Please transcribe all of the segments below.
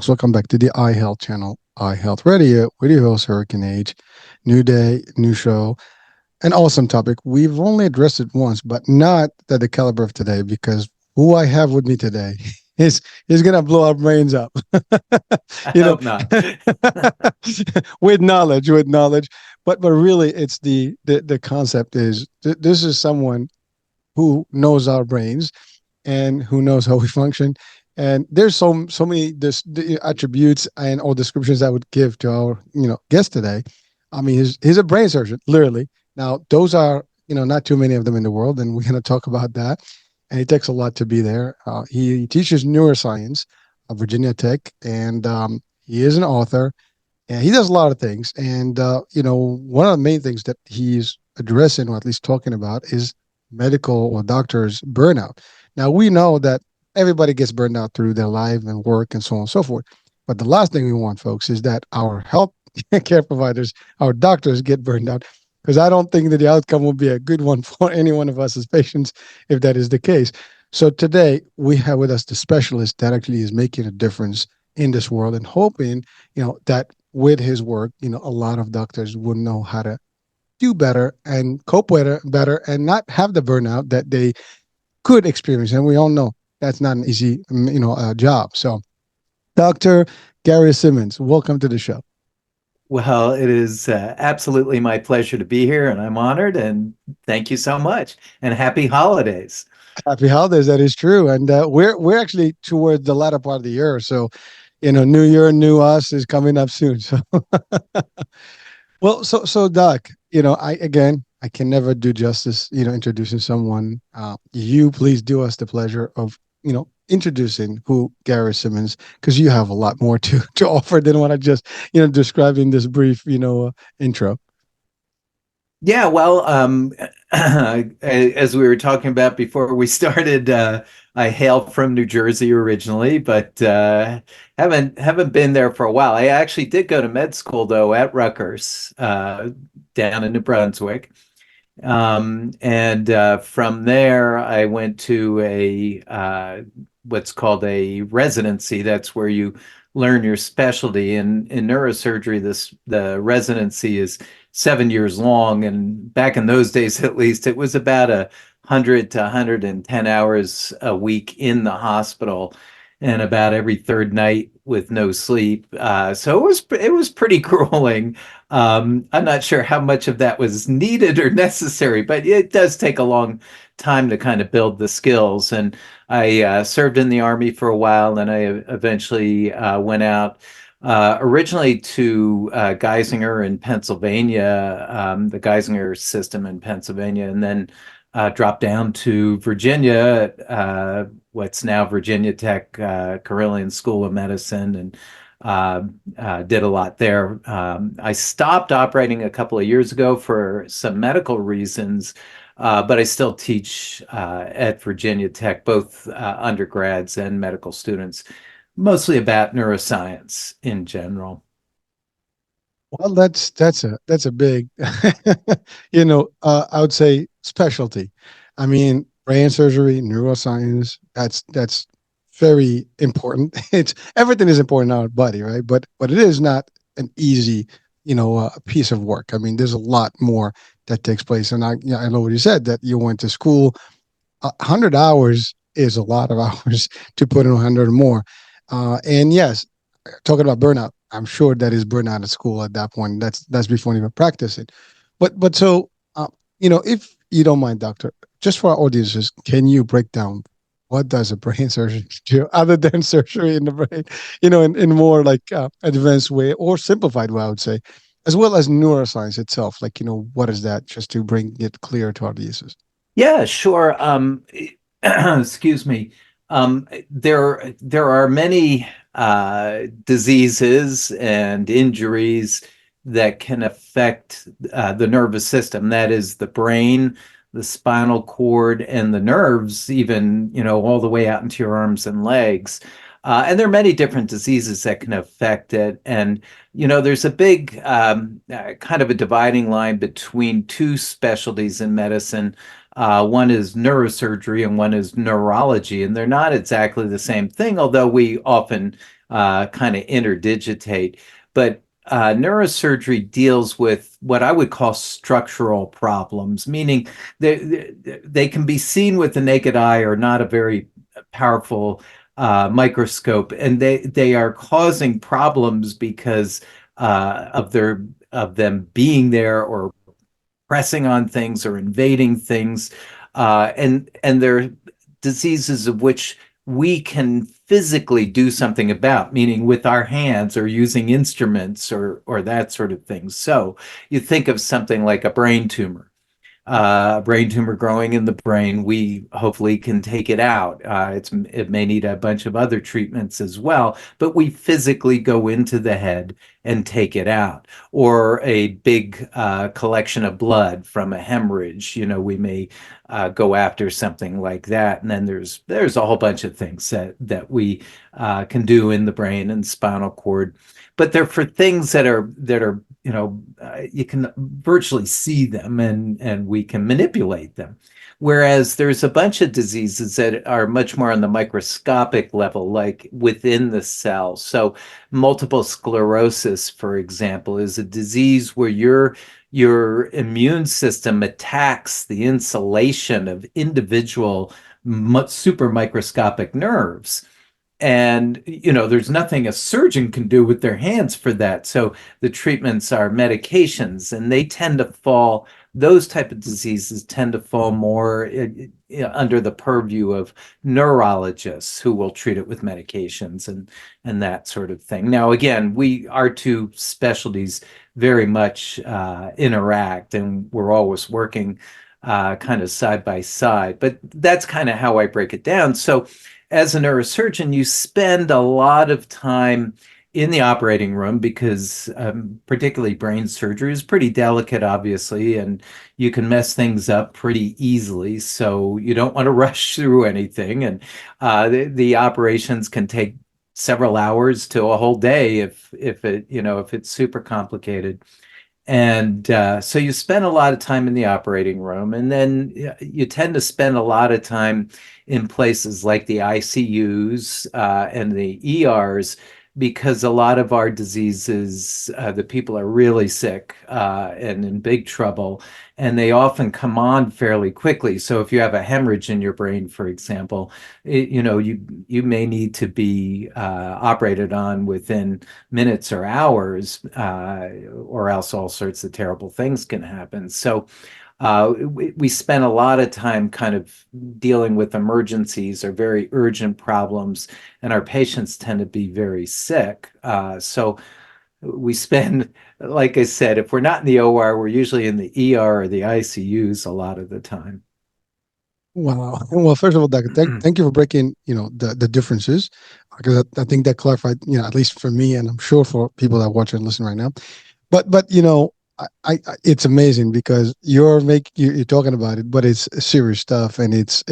folks. Welcome back to the iHealth channel, iHealth Radio, with your host, Hurricane Age. New day, new show, an awesome topic. We've only addressed it once, but not at the caliber of today, because who I have with me today is going to blow our brains up. I you know, hope not. with knowledge. But really, it's the concept is this is someone who knows our brains and who knows how we function. And there's so many the attributes and or descriptions I would give to our guest today. I mean, he's a brain surgeon, literally. Now, those are not too many of them in the world, and we're going to talk about that. And it takes a lot to be there. He teaches neuroscience at Virginia Tech, and he is an author, and he does a lot of things. And one of the main things that he's addressing, or at least talking about, is medical or doctors' burnout. Now, we know that everybody gets burned out through their life and work and so on and so forth. But the last thing we want, folks, is that our health care providers, our doctors get burned out, because I don't think that the outcome will be a good one for any one of us as patients if that is the case. So today we have with us the specialist that actually is making a difference in this world, and hoping, that with his work, a lot of doctors would know how to do better and cope with it better and not have the burnout that they could experience. And we all know that's not an easy, job. So, Dr. Gary Simonds, welcome to the show. Well, it is absolutely my pleasure to be here, and I'm honored. And thank you so much. And happy holidays. Happy holidays. That is true. And we're actually towards the latter part of the year. So, New Year, new us is coming up soon. So, well, so Doc, I can never do justice, introducing someone. You please do us the pleasure of, introducing who Gary Simonds, because you have a lot more to offer than what I just, described in this brief, intro. Yeah, well, as we were talking about before we started, I hail from New Jersey originally, but haven't been there for a while. I actually did go to med school though at Rutgers, down in New Brunswick. And from there, I went to a what's called a residency. That's where you learn your specialty. In neurosurgery, the residency is 7 years long, and back in those days, at least, it was about 100 to 110 hours a week in the hospital, and about every third night with no sleep. So it was pretty grueling. I'm not sure how much of that was needed or necessary, but it does take a long time to kind of build the skills. And I served in the Army for a while, and I eventually went out originally to Geisinger in Pennsylvania, the Geisinger system in Pennsylvania, and then dropped down to Virginia, what's now Virginia Tech, Carilion School of Medicine, and did a lot there. I stopped operating a couple of years ago for some medical reasons, but I still teach at Virginia Tech, both undergrads and medical students, mostly about neuroscience in general. Well, that's a big, I would say specialty. I mean, brain surgery, neuroscience, that's very important. It's everything is important in our body, right? But it is not an easy, piece of work. I mean, there's a lot more that takes place. And I know what you said, that you went to school. 100 hours is a lot of hours to put in 100 or more. And yes, talking about burnout, I'm sure that is burnout at school at that point. That's before even practicing. But so if you don't mind, doctor, just for our audiences, can you break down what does a brain surgeon do other than surgery in the brain? In more like advanced way or simplified way, I would say, as well as neuroscience itself. Like what is that? Just to bring it clear to our audiences. Yeah, sure. Excuse me. There are many diseases and injuries that can affect the nervous system. That is the brain, the spinal cord, and the nerves, even, all the way out into your arms and legs. And there are many different diseases that can affect it. And, there's a big kind of a dividing line between two specialties in medicine. One is neurosurgery and one is neurology, and they're not exactly the same thing, although we often kind of interdigitate. But neurosurgery deals with what I would call structural problems, meaning they can be seen with the naked eye or not a very powerful microscope, and they are causing problems because of them being there or pressing on things or invading things, and they're diseases of which we can physically do something about, meaning with our hands or using instruments or that sort of thing. So you think of something like a brain tumor growing in the brain, we hopefully can take it out. It may need a bunch of other treatments as well, but we physically go into the head and take it out. Or a big collection of blood from a hemorrhage, we may go after something like that. And then there's a whole bunch of things that we can do in the brain and spinal cord, but they're for things that are you can virtually see them, and we can manipulate them. Whereas there's a bunch of diseases that are much more on the microscopic level, like within the cell. So multiple sclerosis, for example, is a disease where your immune system attacks the insulation of individual super microscopic nerves. And there's nothing a surgeon can do with their hands for that. So the treatments are medications, and those type of diseases tend to fall more under the purview of neurologists, who will treat it with medications and that sort of thing. Now, again, our two specialties very much interact, and we're always working kind of side by side. But that's kind of how I break it down. So as a neurosurgeon, you spend a lot of time in the operating room because particularly brain surgery is pretty delicate, obviously, and you can mess things up pretty easily. So you don't want to rush through anything. And the operations can take several hours to a whole day if it's super complicated. And so you spend a lot of time in the operating room, and then you tend to spend a lot of time in places like the ICUs and the ERs, because a lot of our diseases, the people are really sick and in big trouble, and they often come on fairly quickly. So if you have a hemorrhage in your brain, for example, you may need to be operated on within minutes or hours, or else all sorts of terrible things can happen. So we spend a lot of time kind of dealing with emergencies or very urgent problems, and our patients tend to be very sick. So we spend, like I said, if we're not in the OR, we're usually in the ER or the ICUs a lot of the time. Wow. Well, first of all, Doug, thank you for breaking, the differences, because I think that clarified, at least for me, and I'm sure for people that watch and listen right now. But it's amazing because you're talking about it, but it's serious stuff, and it's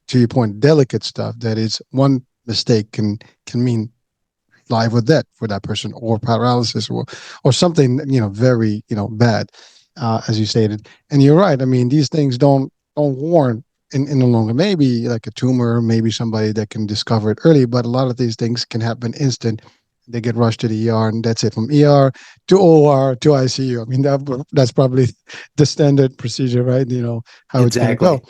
to your point, delicate stuff that is one mistake can mean life or death for that person, or paralysis, or something very bad, as you stated. And you're right. I mean, these things don't warn in the longer. Maybe like a tumor, maybe somebody that can discover it early, but a lot of these things can happen instant. They get rushed to the ER, and that's it. From ER to OR to ICU. I mean, that's probably the standard procedure, right? How it's going to Exactly. go.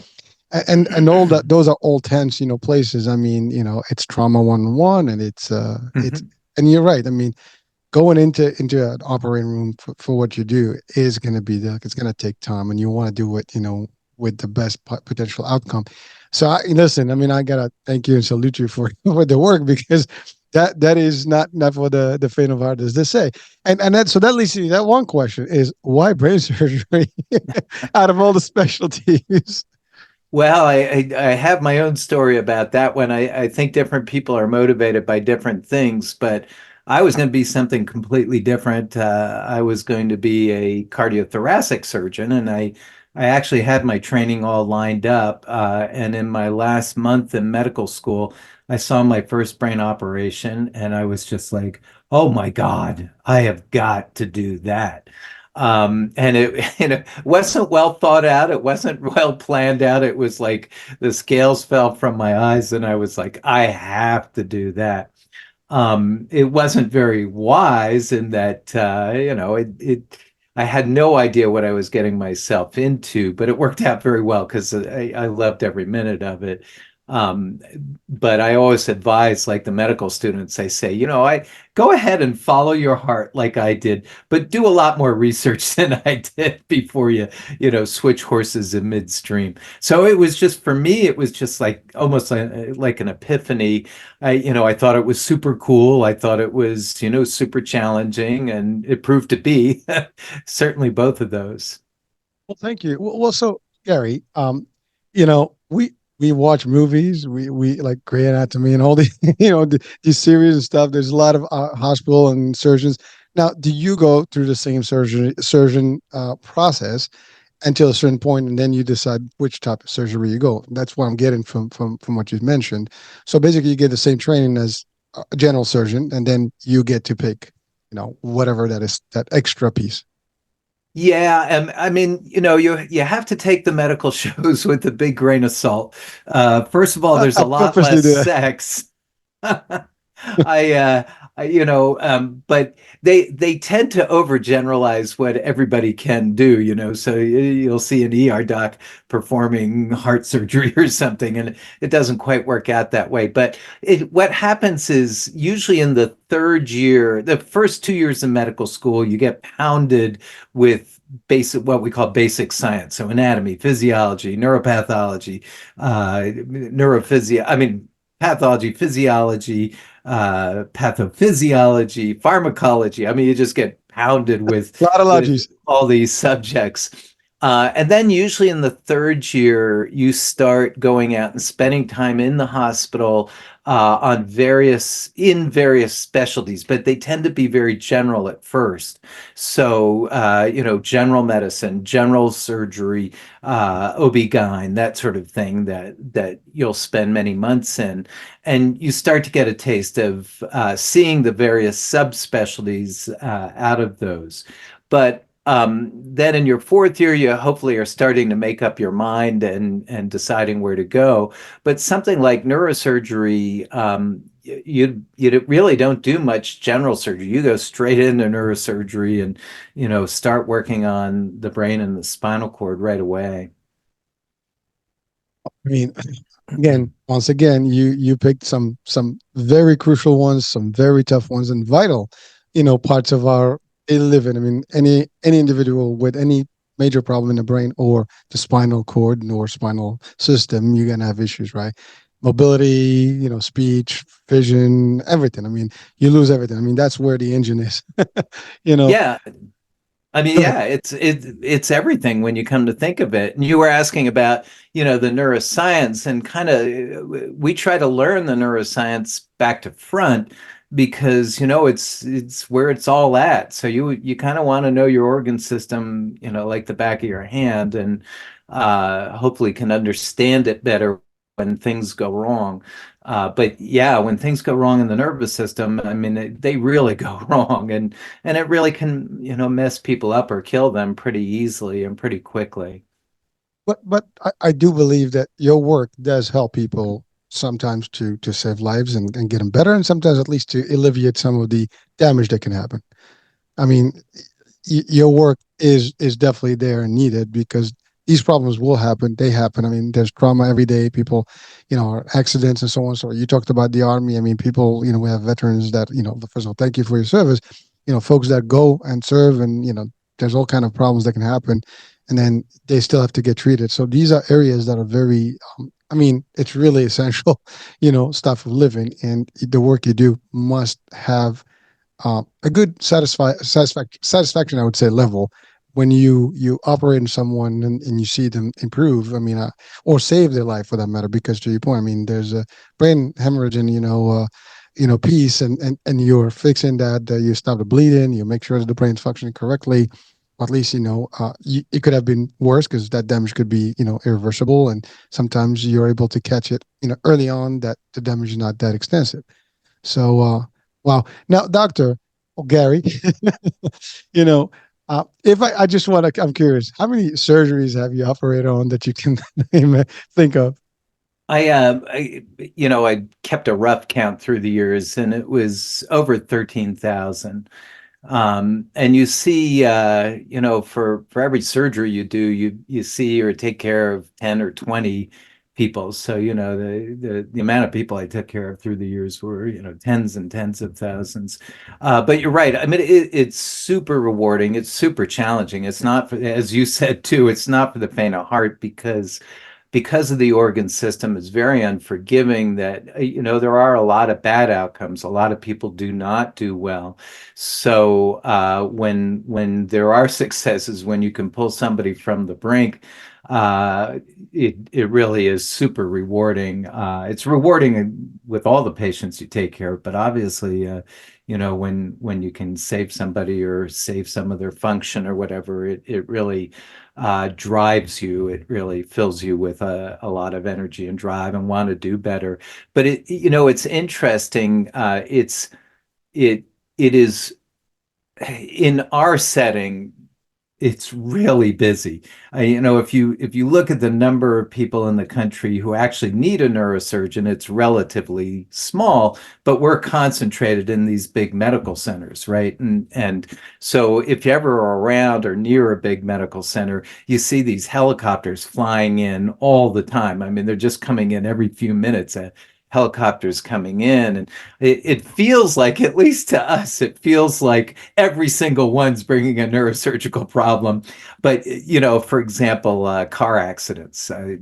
And all that, those are all tense, places. I mean, it's trauma 1-on-1, and it's Mhm. and you're right. I mean, going into an operating room for what you do is going to be it's going to take time, and you want to do it, with the best potential outcome. So listen, I mean, I gotta thank you and salute you for for the work, because that is not for the faint of heart, as they say. And that leads to that one question is, why brain surgery out of all the specialties? Well, I have my own story about that one. I think different people are motivated by different things, but I was going to be something completely different. I was going to be a cardiothoracic surgeon, and I actually had my training all lined up. And in my last month in medical school, I saw my first brain operation, and I was just like, oh my God, I have got to do that. And it wasn't well thought out. It wasn't well planned out. It was like the scales fell from my eyes, and I was like, I have to do that. It wasn't very wise in that, I had no idea what I was getting myself into, but it worked out very well because I loved every minute of it. Um, but I always advise, like the medical students, I say, I go ahead and follow your heart like I did, but do a lot more research than I did before switch horses in midstream. So it was just for me, it was just like almost like an epiphany. I thought it was super cool. I thought it was, super challenging, and it proved to be certainly both of those. Well, thank you. Well, so Gary, we watch movies, we like Grey Anatomy and all the these series and stuff. There's a lot of hospital and surgeons. Now, do you go through the same surgeon process until a certain point, and then you decide which type of surgery you go? That's what I'm getting from what you've mentioned. So basically, you get the same training as a general surgeon, and then you get to pick, whatever that is, that extra piece. Yeah, and I mean, you have to take the medical shows with a big grain of salt. First of all, there's I a lot purposely less do that. sex. I, but they tend to overgeneralize what everybody can do, So you'll see an ER doc performing heart surgery or something, and it doesn't quite work out that way. But what happens is usually in the third year, the first 2 years of medical school, you get pounded with what we call basic science, so anatomy, physiology, neuropathology, I mean pathology, physiology, pathophysiology, pharmacology. I mean, you just get pounded A lot of with lodges. all these subjects. And then usually in the third year, you start going out and spending time in the hospital in various specialties, but they tend to be very general at first. So, general medicine, general surgery, OB-GYN, that sort of thing that you'll spend many months in. And you start to get a taste of seeing the various subspecialties out of those. But then in your fourth year, you hopefully are starting to make up your mind and deciding where to go. But something like neurosurgery, you really don't do much general surgery. You go straight into neurosurgery and start working on the brain and the spinal cord right away. I mean, again, once again, you picked some very crucial ones, some very tough ones, and vital, parts of our daily living. I mean, any individual with any major problem in the brain or the spinal cord or spinal system, you're gonna have issues, right? Mobility, speech, vision, everything. I mean, you lose everything. I mean, that's where the engine is. you know, Yeah, I mean, yeah, it's everything when you come to think of it. And you were asking about, the neuroscience, and kind of we try to learn the neuroscience back to front because, it's where it's all at. So you kind of want to know your organ system, like the back of your hand, and hopefully can understand it better when things go wrong. But yeah, when things go wrong in the nervous system, I mean, they really go wrong, and it really can, mess people up or kill them pretty easily and pretty quickly. but I do believe that your work does help people sometimes to save lives and get them better, and sometimes at least to alleviate some of the damage that can happen. I mean, your work is definitely there and needed because these problems will happen. They happen. I mean, there's trauma every day. People, accidents and so on. So you talked about the army. I mean, people, we have veterans that, first of all, thank you for your service. Folks that go and serve, and there's all kind of problems that can happen, and then they still have to get treated. So these are areas that are very, I mean, it's really essential, stuff of living, and the work you do must have a good satisfaction, I would say, level when you operate on someone and you see them improve. I mean, or save their life for that matter. Because to your point, I mean, there's a brain hemorrhage and piece, and you're fixing that. You stop the bleeding. You make sure that the brain's functioning correctly. Or at least it could have been worse because that damage could be irreversible, and sometimes you're able to catch it early on that the damage is not that extensive. So, wow. Now, Doctor Gary, you know, if I just I'm curious, how many surgeries have you operated on that you can think of? I kept a rough count through the years, and it was over 13,000. And you see, for every surgery you do, you see or take care of 10 or 20 people. So, the amount of people I took care of through the years were, tens and tens of thousands. But you're right. I mean, it's super rewarding. It's super challenging. It's not for, as you said too, it's not for the faint of heart because of the organ system is very unforgiving, that there are a lot of bad outcomes. A lot of people do not do well. So when there are successes, when you can pull somebody from the brink, it really is super rewarding. It's rewarding with all the patients you take care of, but obviously when you can save somebody or save some of their function or whatever, it really drives you. It really fills you with a lot of energy and drive and want to do better. But it's interesting. It it is in our setting, it's really busy. If you look at the number of people in the country who actually need a neurosurgeon, it's relatively small, but we're concentrated in these big medical centers, right? And so if you ever are around or near a big medical center, you see these helicopters flying in all the time. I mean, they're just coming in every few minutes. Helicopters coming in, and it feels like, at least to us, it feels like every single one's bringing a neurosurgical problem. But for example, car accidents. I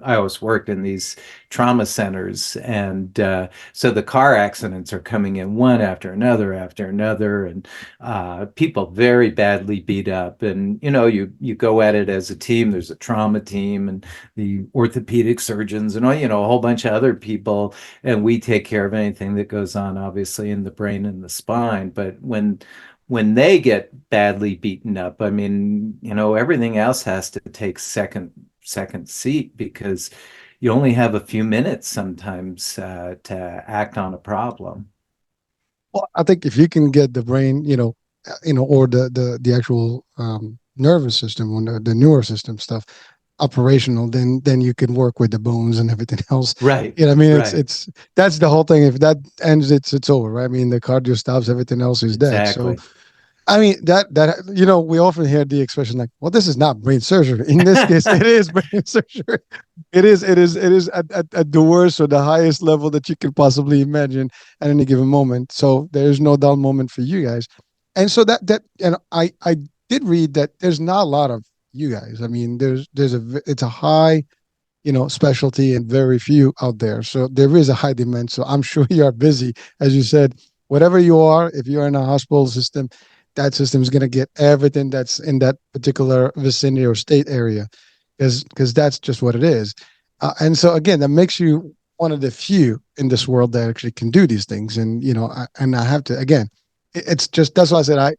always worked in these trauma centers, and so the car accidents are coming in one after another, and people very badly beat up. And you go at it as a team. There's a trauma team and the orthopedic surgeons and all, a whole bunch of other people, and we take care of anything that goes on, obviously, in the brain and the spine. But when they get badly beaten up, I mean, everything else has to take second seat, because you only have a few minutes sometimes to act on a problem. Well, I think if you can get the brain, or the actual nervous system or the neuro system stuff operational, then you can work with the bones and everything else. Right, I mean, it's right, it's that's the whole thing. If that ends, it's over, right? I mean, the cardio stops, everything else is dead. So exactly. I mean we often hear the expression like, "Well, this is not brain surgery." In this case, it is brain surgery. It is at the worst or the highest level that you could possibly imagine at any given moment. So there is no dull moment for you guys. And so and I did read that there's not a lot of you guys. I mean, it's a high specialty and very few out there. So there is a high demand. So I'm sure you are busy, as you said. Whatever you are, if you're in a hospital system, that system is going to get everything that's in that particular vicinity or state area, because that's just what it is. And so again, that makes you one of the few in this world that actually can do these things. And I have to again, it's just that's why I said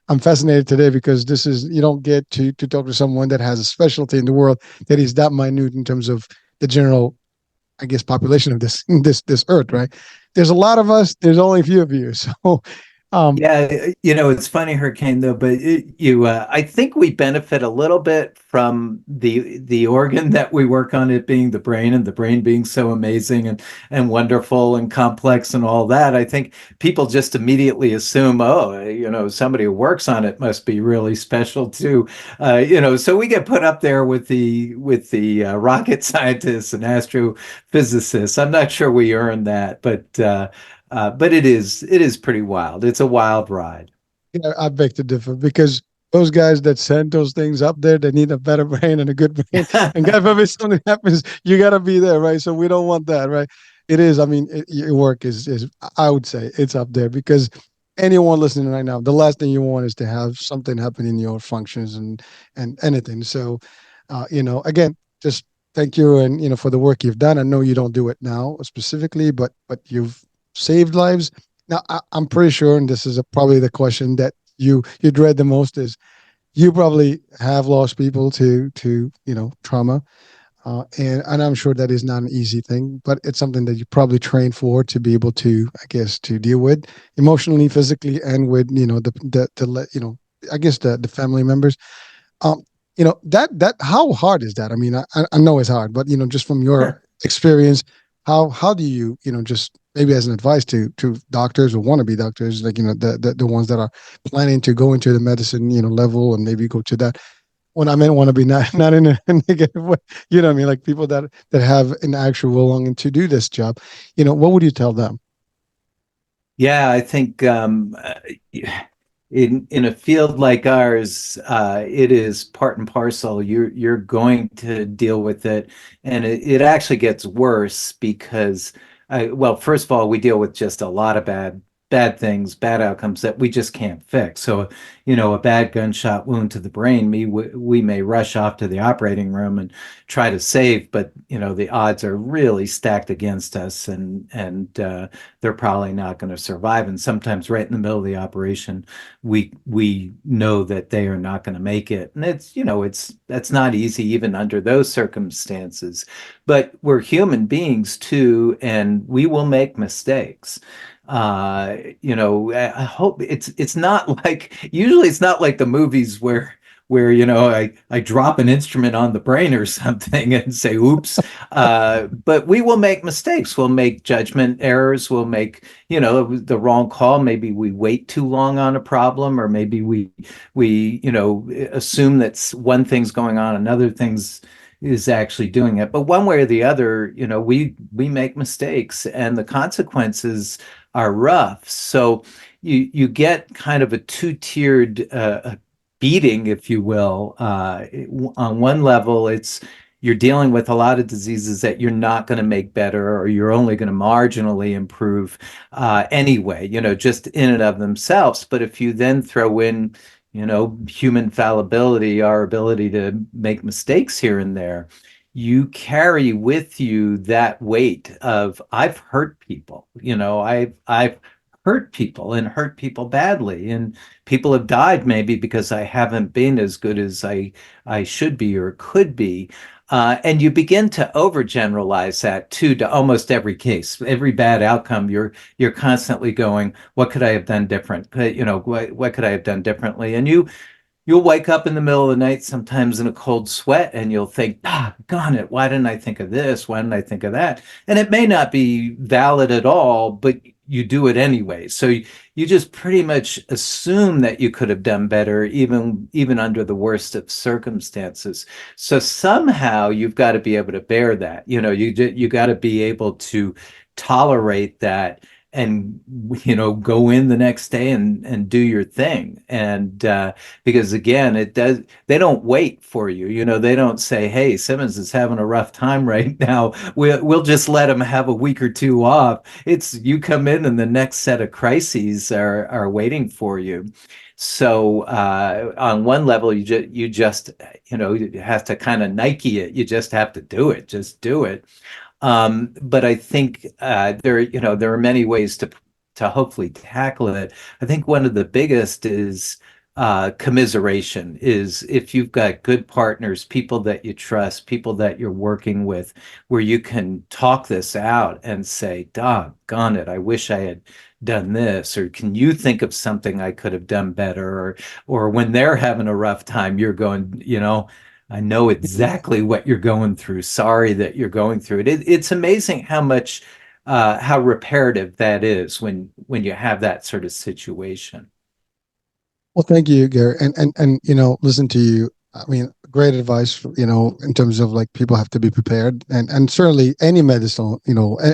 I'm fascinated today, because this is you don't get to talk to someone that has a specialty in the world that is that minute in terms of the general, I guess, population of this earth, right? There's a lot of us. There's only a few of you. So, um, Yeah, it's funny, Hurricane, though, but I think we benefit a little bit from the organ that we work on, it being the brain, and the brain being so amazing and wonderful and complex and all that. I think people just immediately assume, oh, somebody who works on it must be really special too. So we get put up there with the rocket scientists and astrophysicists. I'm not sure we earn that, but it is pretty wild. It's a wild ride. I beg to differ, because those guys that send those things up there, they need a better brain and a good brain. And God forbid something happens, you got to be there, right? So we don't want that, right? It is. I mean, your work is. I would say it's up there, because anyone listening right now, the last thing you want is to have something happen in your functions and anything. So, again, just thank you, and for the work you've done. I know you don't do it now specifically, but you've saved lives. Now, I'm pretty sure, and this is probably the question that you dread the most, is you probably have lost people to trauma, and I'm sure that is not an easy thing, but it's something that you probably train for, to be able to, I guess, to deal with emotionally, physically, and with the I guess the family members. Um, that how hard is that? I mean, I know it's hard, but just from your experience, how do you, just maybe as an advice to doctors or wannabe doctors, like the ones that are planning to go into the medicine level and maybe go to that. When I meant wannabe, not in a negative way, I mean, like people that have an actual longing to do this job, what would you tell them? Yeah, I think in a field like ours, it is part and parcel. You're going to deal with it, and it actually gets worse because, well, first of all, we deal with just a lot of bad things, bad outcomes that we just can't fix. So, a bad gunshot wound to the brain, we may rush off to the operating room and try to save, but the odds are really stacked against us, and they're probably not going to survive. And sometimes, right in the middle of the operation, we know that they are not going to make it, and it's that's not easy even under those circumstances. But we're human beings too, and we will make mistakes. I hope it's not like, usually it's not like the movies where I drop an instrument on the brain or something and say oops. But we will make mistakes, we'll make judgment errors, we'll make the wrong call. Maybe we wait too long on a problem, or maybe we assume that one thing's going on, another thing's is actually doing it. But one way or the other, we make mistakes, and the consequences are rough. So you get kind of a two-tiered beating, if you will. On one level, it's you're dealing with a lot of diseases that you're not going to make better, or you're only going to marginally improve anyway, just in and of themselves. But if you then throw in, human fallibility, our ability to make mistakes here and there, you carry with you that weight of I've hurt people, I've hurt people and hurt people badly, and people have died maybe because I haven't been as good as I should be or could be. And you begin to overgeneralize that too, to almost every case, every bad outcome. You're constantly going, what could I have done different? What could I have done differently? And you'll wake up in the middle of the night, sometimes in a cold sweat, and you'll think, gone it, why didn't I think of this? Why didn't I think of that? And it may not be valid at all, but you do it anyway. So you just pretty much assume that you could have done better, even under the worst of circumstances. So somehow you've got to be able to bear that. You got to be able to tolerate that, and go in the next day and do your thing. And because again, they don't wait for you. They don't say, hey, Simonds is having a rough time right now, we'll just let him have a week or two off. It's you come in and the next set of crises are waiting for you. So on one level, you just you have to kind of Nike it. You just have to do it. Just do it. But I think there are many ways to hopefully tackle it. I think one of the biggest is commiseration. Is if you've got good partners, people that you trust, people that you're working with, where you can talk this out and say, doggone it, I wish I had done this, or can you think of something I could have done better? Or when they're having a rough time, you're going, I know exactly what you're going through. Sorry that you're going through it. It's amazing how reparative that is when you have that sort of situation. Well, thank you, Gary. And listen to you. I mean, great advice, in terms of like people have to be prepared, and certainly any medicine,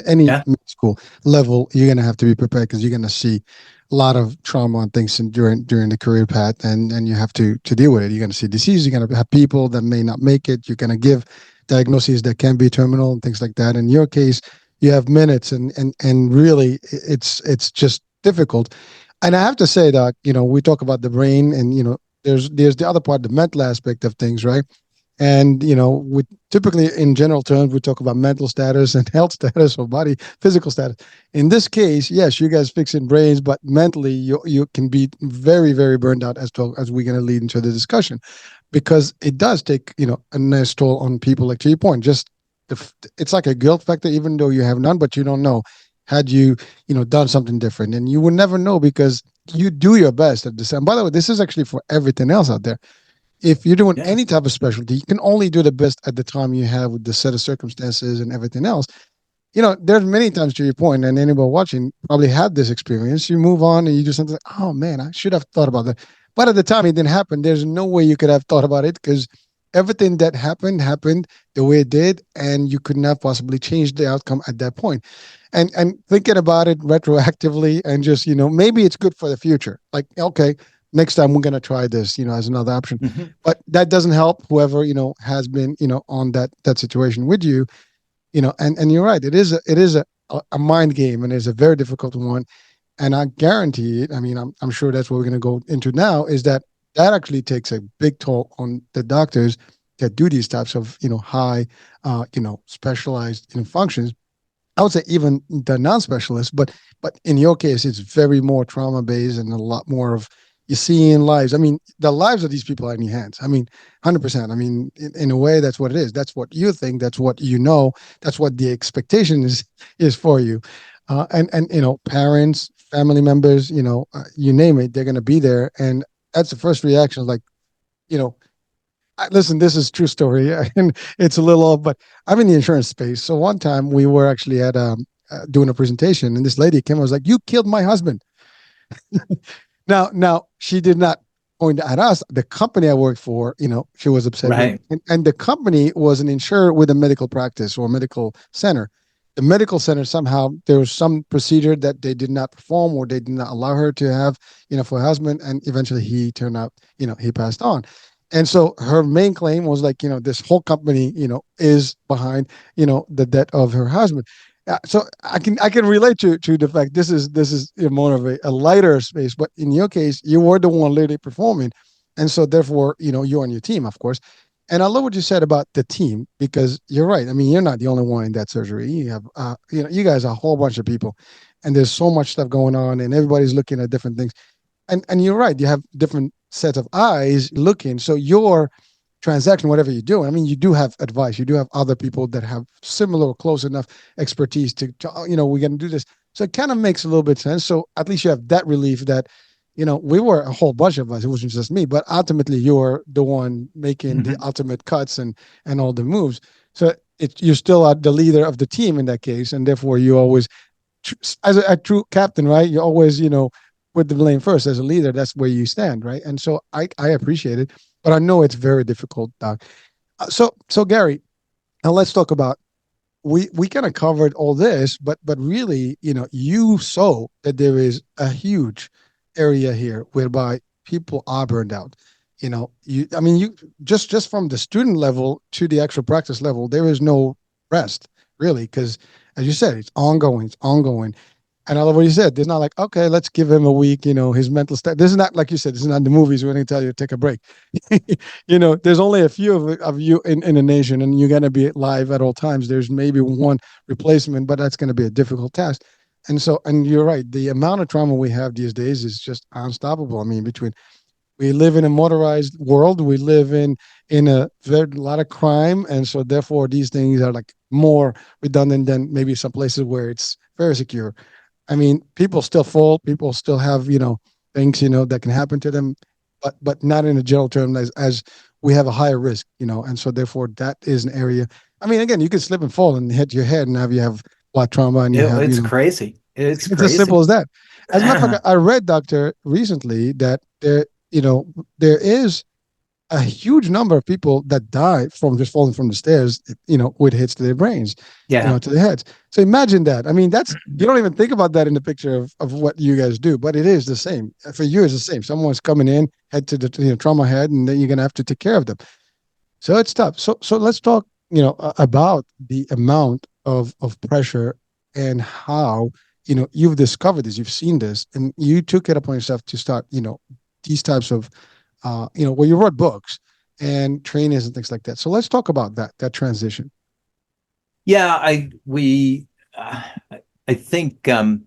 any Yeah. school level, you're gonna have to be prepared because you're gonna see a lot of trauma and things during the career path, and you have to deal with it. You're gonna see disease. You're gonna have people that may not make it. You're gonna give diagnoses that can be terminal and things like that. In your case, you have minutes, and really, it's just difficult. And I have to say that, we talk about the brain, and, there's the other part, the mental aspect of things, right? And, we typically in general terms, we talk about mental status and health status or body, physical status. In this case, yes, you guys fixing brains, but mentally you can be very, very burned out as we're going to lead into the discussion, because it does take, a nice toll on people, like to your point, just it's like a guilt factor, even though you have none, but you don't know had you done something different, and you would never know because you do your best at the same. By the way, this is actually for everything else out there. If you're doing Yeah. any type of specialty, you can only do the best at the time you have with the set of circumstances and everything else. There's many times to your point, and anybody watching probably had this experience. You move on and you do something like, oh man, I should have thought about that. But at the time it didn't happen. There's no way you could have thought about it because everything that happened the way it did, and you could not possibly change the outcome at that point. And thinking about it retroactively and just, maybe it's good for the future. Like, okay, next time we're gonna try this, as another option. Hmm. But that doesn't help whoever, has been, on that situation with you, and you're right. It is a mind game, and it's a very difficult one. And I guarantee it. I mean, I'm sure that's what we're going to go into now. Is that actually takes a big toll on the doctors that do these types of high, specialized functions. I would say even the non-specialists, but in your case, it's very more trauma based and a lot more of you seeing lives. I mean, the lives of these people are in your hands. I mean, 100%. I mean, in a way, that's what it is. That's what you think. That's what you know. That's what the expectation is for you. And parents, family members, you name it, they're gonna be there, and that's the first reaction. Like, you know, listen, this is a true story, and it's a little off, but I'm in the insurance space. So one time we were actually at doing a presentation, and this lady came and was like, "You killed my husband." Now she did not point at us. The company I worked for, she was upset with me. Right. And the company was an insurer with a medical practice or medical center. The medical center somehow there was some procedure that they did not perform or they did not allow her to have, for her husband, and eventually he turned out, he passed on. And so her main claim was like, this whole company, is behind, the death of her husband. So I can relate to the fact this is more of a lighter space, but in your case, you were the one literally performing, and so therefore, you're on your team, of course. And I love what you said about the team because you're right. I mean, you're not the only one in that surgery. You have, you guys are a whole bunch of people, and there's so much stuff going on, and everybody's looking at different things. And you're right. You have different sets of eyes looking. So your transaction, whatever you do, I mean, you do have advice. You do have other people that have similar or close enough expertise to we're going to do this. So it kind of makes a little bit sense. So at least you have that relief that, we were a whole bunch of us. It wasn't just me, but ultimately you're the one making the Hmm. ultimate cuts and all the moves. So you're still the leader of the team in that case, and therefore you always, as a true captain, right? You always, put the blame first as a leader. That's where you stand, right? And so I appreciate it, but I know it's very difficult, Doc. So Gary, now let's talk about we kind of covered all this, but really, you saw that there is a huge area here whereby people are burned out. I mean, you just from the student level to the actual practice level, there is no rest really, because as you said, it's ongoing, it's ongoing. And I love what you said. There's not like, okay, let's give him a week, his mental state. This is not, like you said, this is not the movies where they tell you to take a break. There's only a few of you in a nation, and you're going to be live at all times. There's maybe one replacement, but that's going to be a difficult task. And you're right. The amount of trauma we have these days is just unstoppable. I mean, we live in a motorized world. We live in a very lot of crime, and so therefore these things are like more redundant than maybe some places where it's very secure. I mean, people still fall. People still have things that can happen to them, but not in a general term as we have a higher risk, and so therefore that is an area. I mean, again, you can slip and fall and hit your head, and have you have blood trauma, and you have It's crazy. It's it's as simple crazy. as that. As a matter of fact, I read, Doctor, recently that there is a huge number of people that die from just falling from the stairs, with hits to their brains, Yeah. to their heads. So imagine that. I mean, you don't even think about that in the picture of what you guys do, but it is the same. For you, it's the same. Someone's coming in, head to the trauma head, and then you're going to have to take care of them. So it's tough. So let's talk, about the amount of pressure and how, you've discovered this, you've seen this, and you took it upon yourself to start, these types of where you wrote books and trainings and things like that. So let's talk about that transition. Yeah, I think the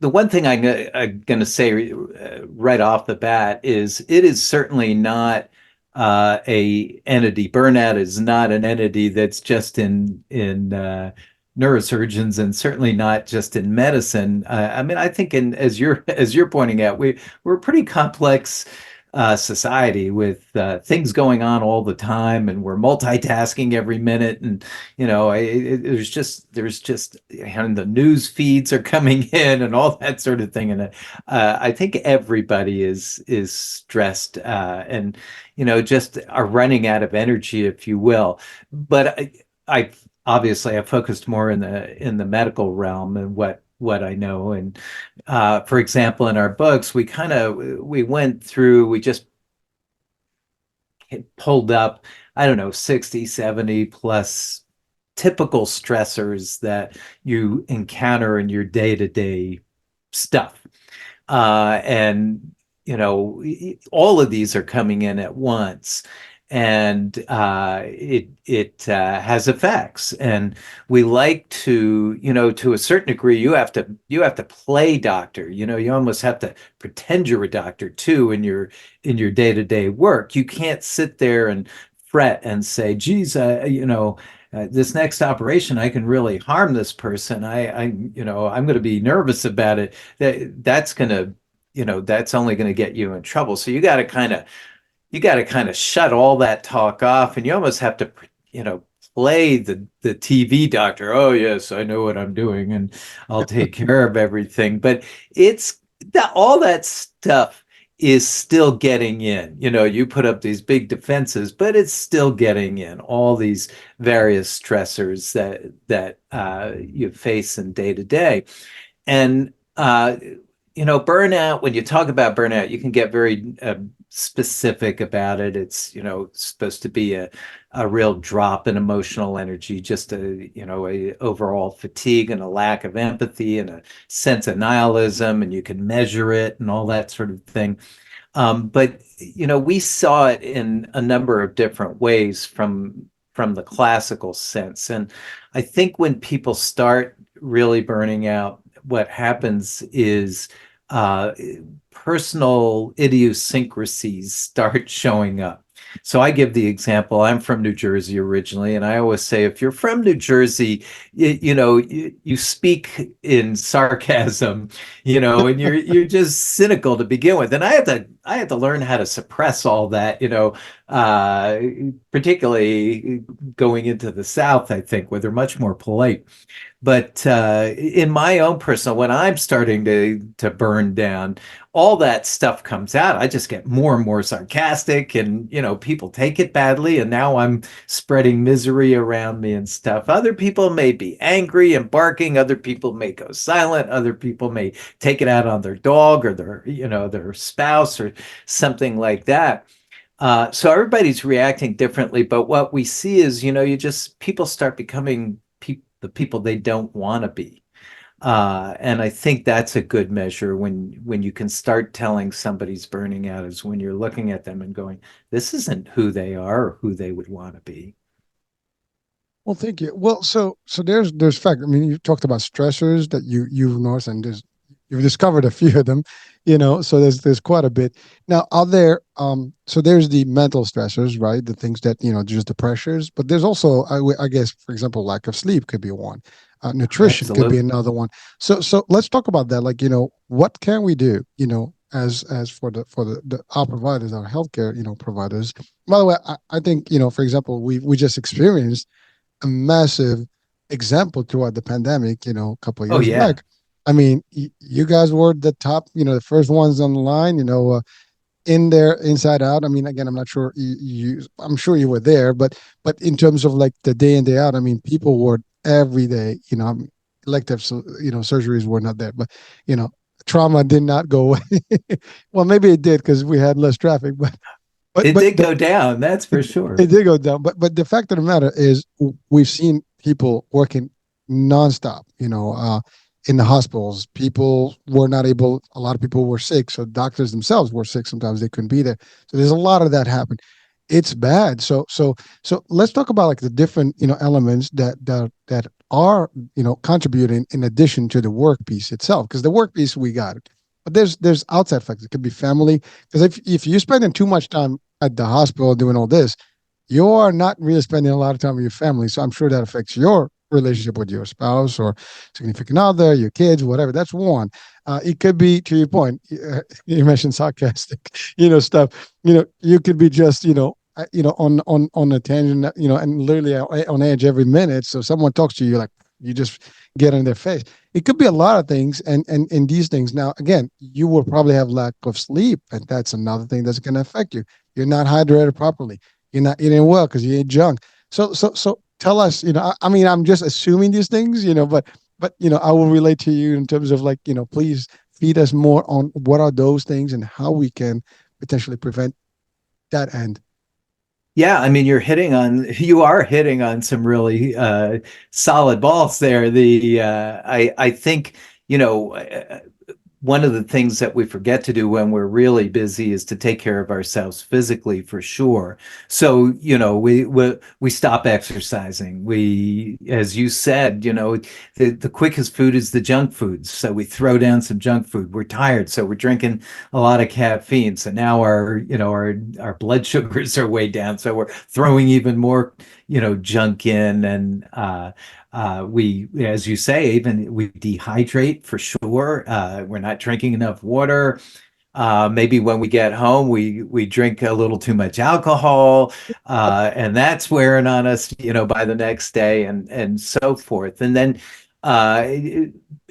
one thing I'm going to say right off the bat is it is certainly not a entity. Burnout is not an entity that's just in neurosurgeons, and certainly not just in medicine. I mean, I think as you're as you're pointing out, we're a pretty complex society with things going on all the time, and we're multitasking every minute, and there's just and the news feeds are coming in and all that sort of thing, and I think everybody is stressed, and just are running out of energy, if you will. But I obviously I focused more in the medical realm and what I know. And for example, in our books, we went through, we just pulled up, I don't know, 60, 70 plus typical stressors that you encounter in your day-to-day stuff. And all of these are coming in at once, and it has effects. And we like to, to a certain degree, you have to play doctor. You almost have to pretend you're a doctor too in your day-to-day work. You can't sit there and fret and say, geez, this next operation, I can really harm this person. I'm going to be nervous about it. That's only going to get you in trouble. So you got to kind of shut all that talk off, and you almost have to, play the TV doctor. Oh yes, I know what I'm doing, and I'll take care of everything. But it's that all that stuff is still getting in. You put up these big defenses, but it's still getting in. All these various stressors that you face in day to day. And burnout, when you talk about burnout, you can get very specific about it. It's, supposed to be a real drop in emotional energy, just a overall fatigue and a lack of empathy and a sense of nihilism, and you can measure it and all that sort of thing. But we saw it in a number of different ways from the classical sense. And I think when people start really burning out, what happens is personal idiosyncrasies start showing up. So I give the example, I'm from New Jersey originally, and I always say, if you're from New Jersey, you speak in sarcasm, and you're just cynical to begin with. And I had to learn how to suppress all that, particularly going into the South, I think, where they're much more polite. But in my own personal, when I'm starting to burn down, all that stuff comes out. I just get more and more sarcastic, and people take it badly. And now I'm spreading misery around me and stuff. Other people may be angry and barking. Other people may go silent. Other people may take it out on their dog or their spouse or something like that. So everybody's reacting differently. But what we see is, people start becoming the people they don't want to be. And I think that's a good measure when you can start telling somebody's burning out, is when you're looking at them and going, this isn't who they are or who they would want to be. Well, thank you. Well, so there's fact. I mean, you talked about stressors that you've noticed, and you've discovered a few of them. So there's quite a bit. Now, are there so there's the mental stressors, right? The things that just the pressures, but there's also I guess, for example, lack of sleep could be one. Nutrition could be Absolutely. another one. So let's talk about that. Like, what can we do? As for the our providers, our healthcare, providers. By the way, I think, for example, we just experienced a massive example throughout the pandemic, a couple of Oh years yeah. back. I mean, you guys were the top, the first ones on the line, in there, inside out. I mean, again, I'm not sure I'm sure you were there, but in terms of like the day in, day out, I mean, people were every day, elective, surgeries were not there, but, you know, trauma did not go away. Well, maybe it did because we had less traffic, but, It but did the, go down, that's for it sure. did go down, but the fact of the matter is, we've seen people working nonstop. In the hospitals, people were not able. A lot of people were sick, so doctors themselves were sick. Sometimes they couldn't be there. So there's a lot of that happen. It's bad. So let's talk about like the different elements that are contributing in addition to the work piece itself. Because the work piece we got it, but there's outside factors. It could be family. Because if you're spending too much time at the hospital doing all this, you are not really spending a lot of time with your family. So I'm sure that affects your relationship with your spouse or significant other, your kids, whatever. That's one. It could be, to your point, you mentioned sarcastic, stuff. You could be just, on a tangent, and literally on edge every minute. So someone talks to you, like you just get in their face. It could be a lot of things, and these things. Now, again, you will probably have lack of sleep, and that's another thing that's going to affect you. You're not hydrated properly. You're not eating well because you ate junk. So tell us, I mean, I'm just assuming these things, but I will relate to you in terms of, like, please feed us more on what are those things and how we can potentially prevent that end. Yeah, I mean, you are hitting on some really solid balls there. I think, you know, one of the things that we forget to do when we're really busy is to take care of ourselves physically, for sure. So, we stop exercising. We, as you said, the quickest food is the junk food. So we throw down some junk food. We're tired, so we're drinking a lot of caffeine. So now our blood sugars are way down. So we're throwing even more, junk in, and we, as you say, even we dehydrate, for sure. We're not drinking enough water. Maybe when we get home, we drink a little too much alcohol, and that's wearing on us, by the next day, and so forth. And then, uh,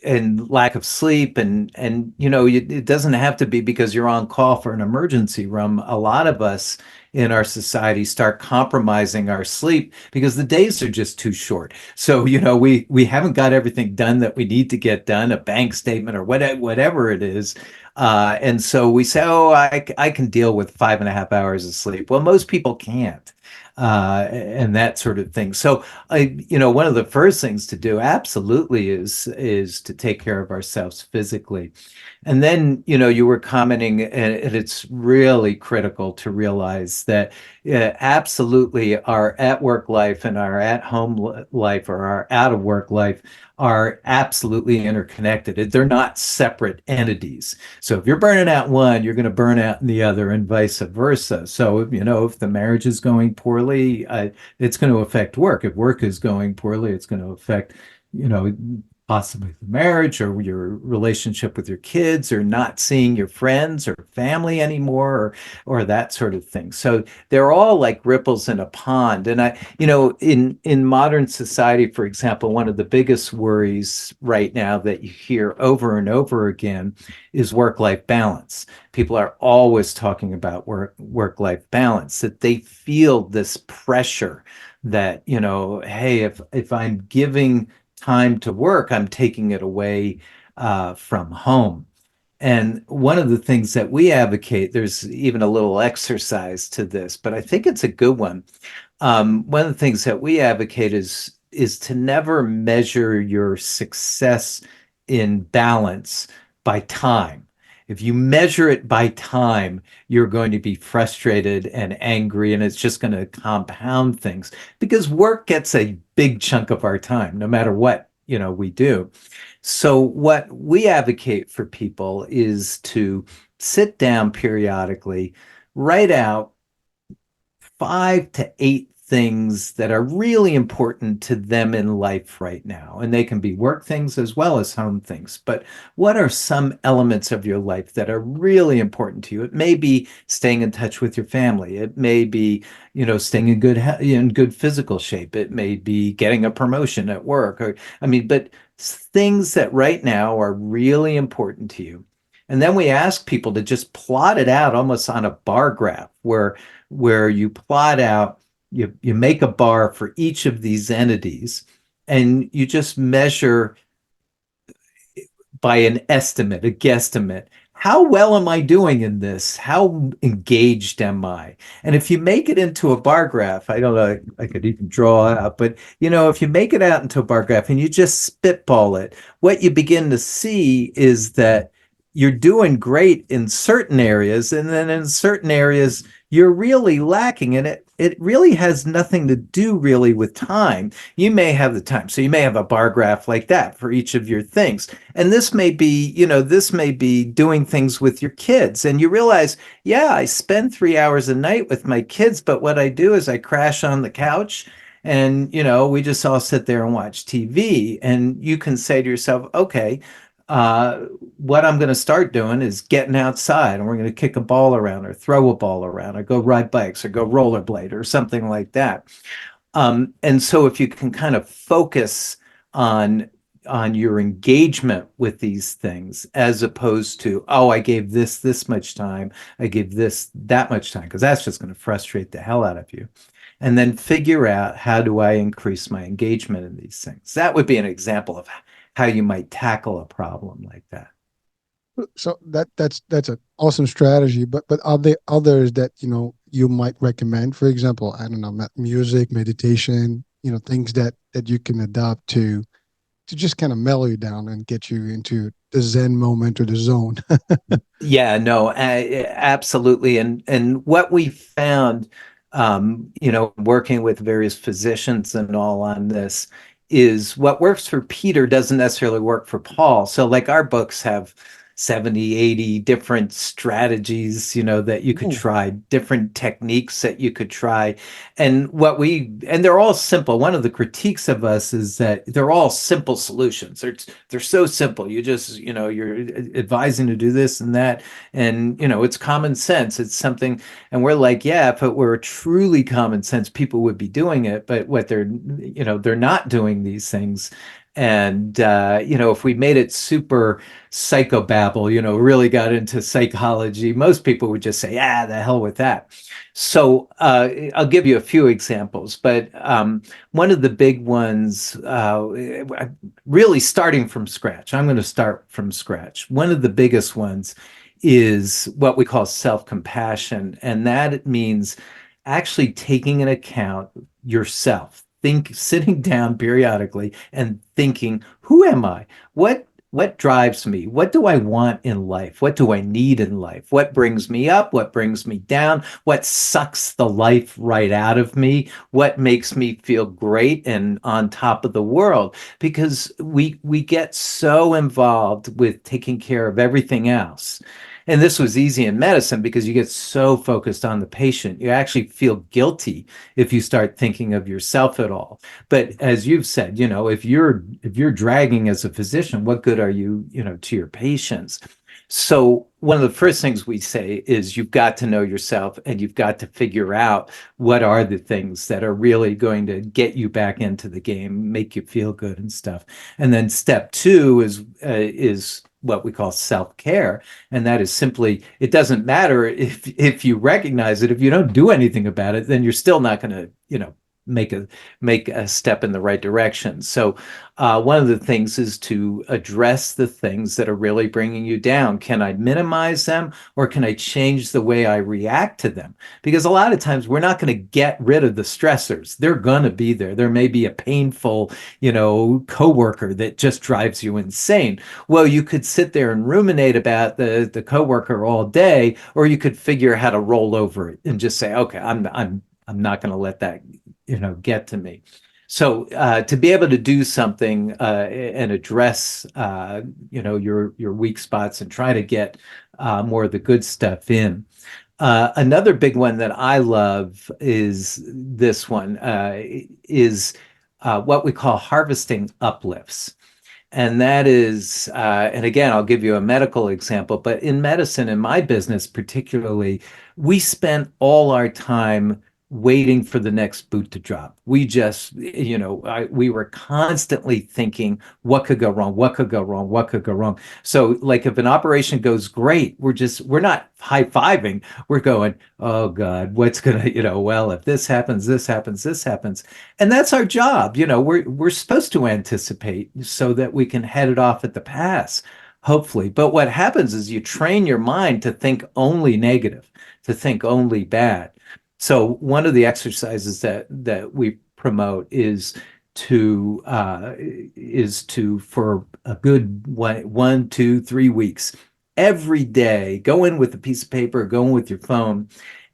and lack of sleep, and it doesn't have to be because you're on call for an emergency room. A lot of us in our society start compromising our sleep because the days are just too short. So, we haven't got everything done that we need to get done, a bank statement or whatever it is. And so we say, oh, I can deal with 5.5 hours of sleep. Well, most people can't. And that sort of thing. So, one of the first things to do, absolutely, is to take care of ourselves physically. And then, you were commenting, and it's really critical to realize that absolutely our at work life and our at home life, or our out of work life, are absolutely interconnected. They're not separate entities. So if you're burning out one, you're going to burn out in the other, and vice versa. So, if the marriage is going poorly, it's going to affect work. If work is going poorly, it's going to affect, you know, possibly the marriage, or your relationship with your kids, or not seeing your friends or family anymore, or that sort of thing. So they're all like ripples in a pond. And in modern society, for example, one of the biggest worries right now that you hear over and over again is work-life balance. People are always talking about work-life balance, that they feel this pressure that, hey, if I'm giving time to work, I'm taking it away from home. And one of the things that we advocate, there's even a little exercise to this, but I think it's a good one. One of the things that we advocate is to never measure your success in balance by time. If you measure it by time, you're going to be frustrated and angry, and it's just going to compound things, because work gets a big chunk of our time, no matter what, we do. So what we advocate for people is to sit down periodically, write out 5 to 8 things that are really important to them in life right now. And they can be work things as well as home things. But what are some elements of your life that are really important to you? It may be staying in touch with your family. It may be, staying in good physical shape. It may be getting a promotion at work. But things that right now are really important to you. And then we ask people to just plot it out almost on a bar graph, where you plot out, you make a bar for each of these entities, and you just measure by an estimate, a guesstimate. How well am I doing in this? How engaged am I? And if you make it into a bar graph, I don't know, I could even draw it out, but if you make it out into a bar graph and you just spitball it, what you begin to see is that you're doing great in certain areas, and then in certain areas you're really lacking. And it really has nothing to do really with time. You may have the time, so you may have a bar graph like that for each of your things. And this may be doing things with your kids, and you realize, yeah, I spend 3 hours a night with my kids, but what I do is I crash on the couch And, we just all sit there and watch TV. And you can say to yourself, okay, uh, what I'm going to start doing is getting outside and we're going to kick a ball around or throw a ball around or go ride bikes or go rollerblade or something like that. And so if you can kind of focus on your engagement with these things as opposed to, oh, I gave this much time, I gave this that much time, because that's just going to frustrate the hell out of you. And then figure out, how do I increase my engagement in these things? That would be an example of how you might tackle a problem like that. So that's an awesome strategy. But are there others that you might recommend? For example, I don't know, music, meditation, things that you can adopt to just kind of mellow you down and get you into the Zen moment or the zone. Yeah, no, absolutely. And what we found, working with various physicians and all on this, is what works for Peter doesn't necessarily work for Paul. So like our books have 70, 80 different strategies, that you could Ooh, try, different techniques that you could try. And they're all simple. One of the critiques of us is that they're all simple solutions. They're so simple. You just, you're advising to do this and that. And, it's common sense. It's something, and we're like, yeah, if it were truly common sense, people would be doing it. But they're not doing these things. And, if we made it super psychobabble, really got into psychology, most people would just say, the hell with that. So I'll give you a few examples, but one of the big ones, really starting from scratch, I'm going to start from scratch. One of the biggest ones is what we call self-compassion. And that means actually taking into account yourself, sitting down periodically and thinking, who am I? What drives me? What do I want in life? What do I need in life? What brings me up? What brings me down? What sucks the life right out of me? What makes me feel great and on top of the world? Because we get so involved with taking care of everything else. And this was easy in medicine because you get so focused on the patient. You actually feel guilty if you start thinking of yourself at all. But as you've said, if you're dragging as a physician, what good are you, to your patients? So one of the first things we say is you've got to know yourself and you've got to figure out what are the things that are really going to get you back into the game, make you feel good and stuff. And then step two is what we call self-care. And that is simply, it doesn't matter if you recognize it, if you don't do anything about it, then you're still not going to, make a step in the right direction. So one of the things is to address the things that are really bringing you down. Can I minimize them, or can I change the way I react to them? Because a lot of times we're not going to get rid of the stressors. They're going to be there. There may be a painful, coworker that just drives you insane. Well, you could sit there and ruminate about the coworker all day, or you could figure how to roll over it and just say, okay, I'm not going to let that, get to me. So to be able to do something and address, your weak spots and try to get more of the good stuff in. Another big one that I love is this one, is what we call harvesting uplifts. And that is, and again, I'll give you a medical example, but in medicine, in my business particularly, we spent all our time waiting for the next boot to drop. We just, we were constantly thinking, what could go wrong? What could go wrong? What could go wrong? So like if an operation goes great, we're not high-fiving. We're going, oh God, what's gonna, well, if this happens, this happens, this happens. And that's our job. We're supposed to anticipate so that we can head it off at the pass, hopefully. But what happens is you train your mind to think only negative, to think only bad. So one of the exercises that we promote is to for a good 1, 2, 3 weeks every day, go in with a piece of paper, go in with your phone,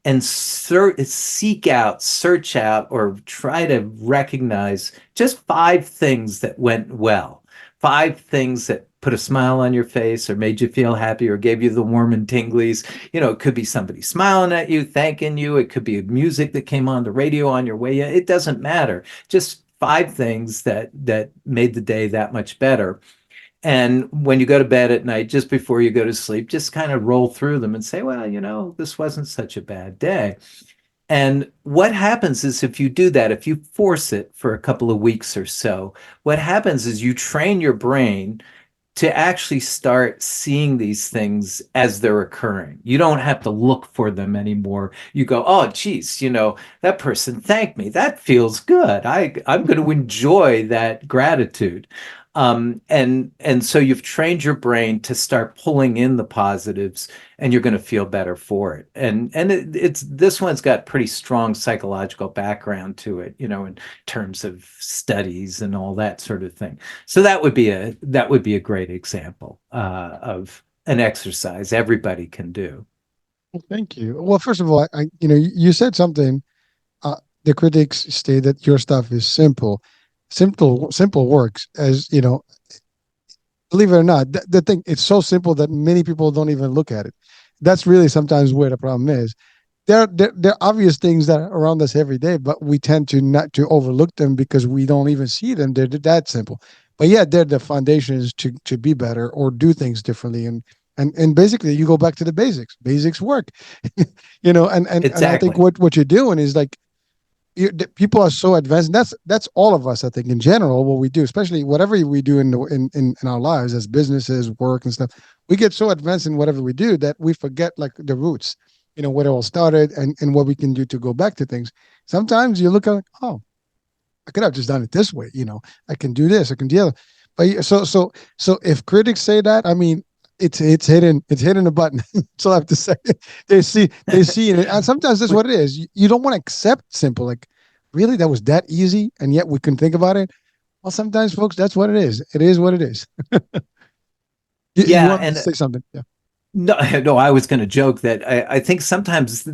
and seek out, search out, or try to recognize just 5 things that went well, 5 things that put a smile on your face or made you feel happy or gave you the warm and tinglies. It could be somebody smiling at you, thanking you. It could be music that came on the radio on your way in. It doesn't matter. Just five things that made the day that much better. And when you go to bed at night, just before you go to sleep, just kind of roll through them and say, well, this wasn't such a bad day. And what happens is if you do that, if you force it for a couple of weeks or so, what happens is you train your brain to actually start seeing these things as they're occurring. You don't have to look for them anymore. You go, oh, geez, that person thanked me. That feels good. I'm going to enjoy that gratitude. And so you've trained your brain to start pulling in the positives, and you're going to feel better for it. And it's this one's got pretty strong psychological background to it, in terms of studies and all that sort of thing. So that would be a great example of an exercise everybody can do. Well, thank you. Well, first of all, you said something. The critics state that your stuff is simple. Simple works, as believe it or not. The thing, it's so simple that many people don't even look at it. That's really sometimes where the problem is. There are obvious things that are around us every day, but we tend to not to overlook them because we don't even see them. They're that simple. But yeah, they're the foundations to be better or do things differently. And basically you go back to the basics. Basics work. And I think Exactly. what you're doing is like people are so advanced, and that's all of us. I think in general, what we do, especially whatever we do in our lives as businesses, work and stuff, we get so advanced in whatever we do that we forget like the roots, where it all started, and what we can do to go back to things. Sometimes you look at, oh, I could have just done it this way. I can do this, I can do the other. But so if critics say that, I mean, it's hitting a button. That's all I have to say. They see it, and sometimes that's what it is. You don't want to accept simple, like, really, that was that easy, and yet we can think about it. Well, sometimes, folks, that's what it is. It is what it is. You Yeah, want to and say something? Yeah. no, no, I was going to joke that I think sometimes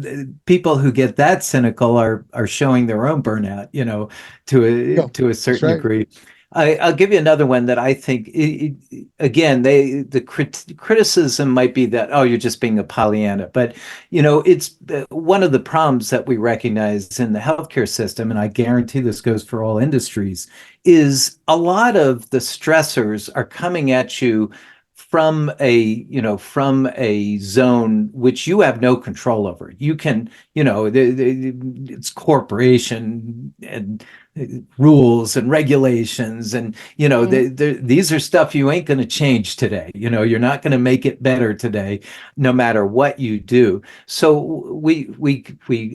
people who get that cynical are showing their own burnout, to a Go. to a That's certain right. degree. I'll give you another one that I think, again, the criticism might be that, oh, you're just being a Pollyanna, but it's one of the problems that we recognize in the healthcare system, and I guarantee this goes for all industries, is a lot of the stressors are coming at you from a zone which you have no control over. You can, it's corporation and rules and regulations, and Mhm. these are stuff you ain't going to change today. You're not going to make it better today, no matter what you do. So we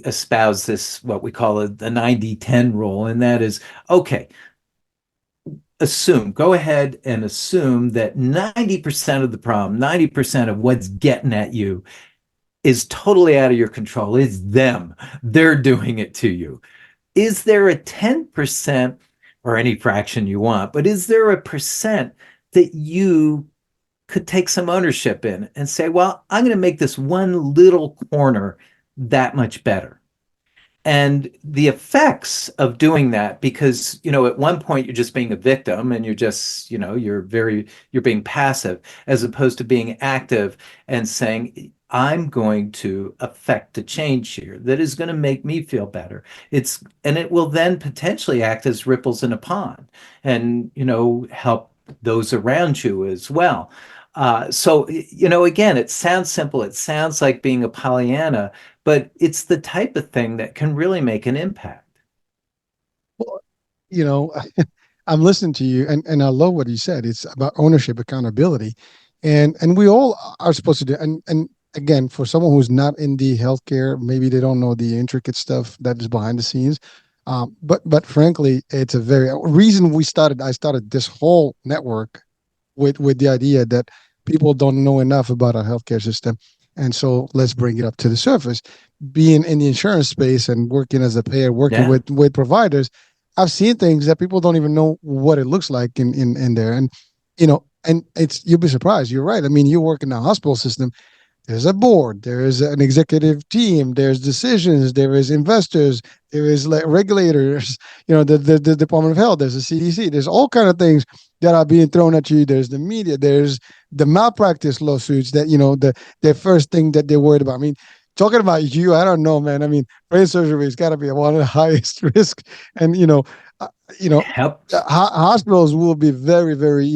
espouse this, what we call the 90-10 rule, and that is, okay, go ahead and assume that 90% of the problem, 90% of what's getting at you is totally out of your control. It's them. They're doing it to you. Is there a 10% or any fraction you want, but is there a percent that you could take some ownership in and say, well, I'm going to make this one little corner that much better? And the effects of doing that, because at one point you're just being a victim, and you're being passive, as opposed to being active and saying, I'm going to affect a change here that is going to make me feel better. And it will then potentially act as ripples in a pond, and help those around you as well. So again, it sounds simple, it sounds like being a Pollyanna, but it's the type of thing that can really make an impact. Well, you know, I'm listening to you, and I love what you said. It's about ownership, accountability, and we all are supposed to do. And again, for someone who's not in the healthcare, maybe they don't know the intricate stuff that is behind the scenes. But frankly, it's a very reason we started. I started this whole network with the idea that people don't know enough about our healthcare system, and so let's bring it up to the surface. Being in the insurance space and working as a payer, working Yeah. with providers, I've seen things that people don't even know what it looks like in there, and and it's you'll be surprised. You're right. I mean, you work in the hospital system. there's a board, there is an executive team, there's decisions, there is investors, there is regulators, the Department of Health, there's the CDC, there's all kind of things that are being thrown at you. There's the media, there's the malpractice lawsuits that the first thing that they're worried about. I mean, talking about you, I don't know, man. I mean, brain surgery has got to be one of the highest risk, and uh, you know, Yep. hospitals will be very, very,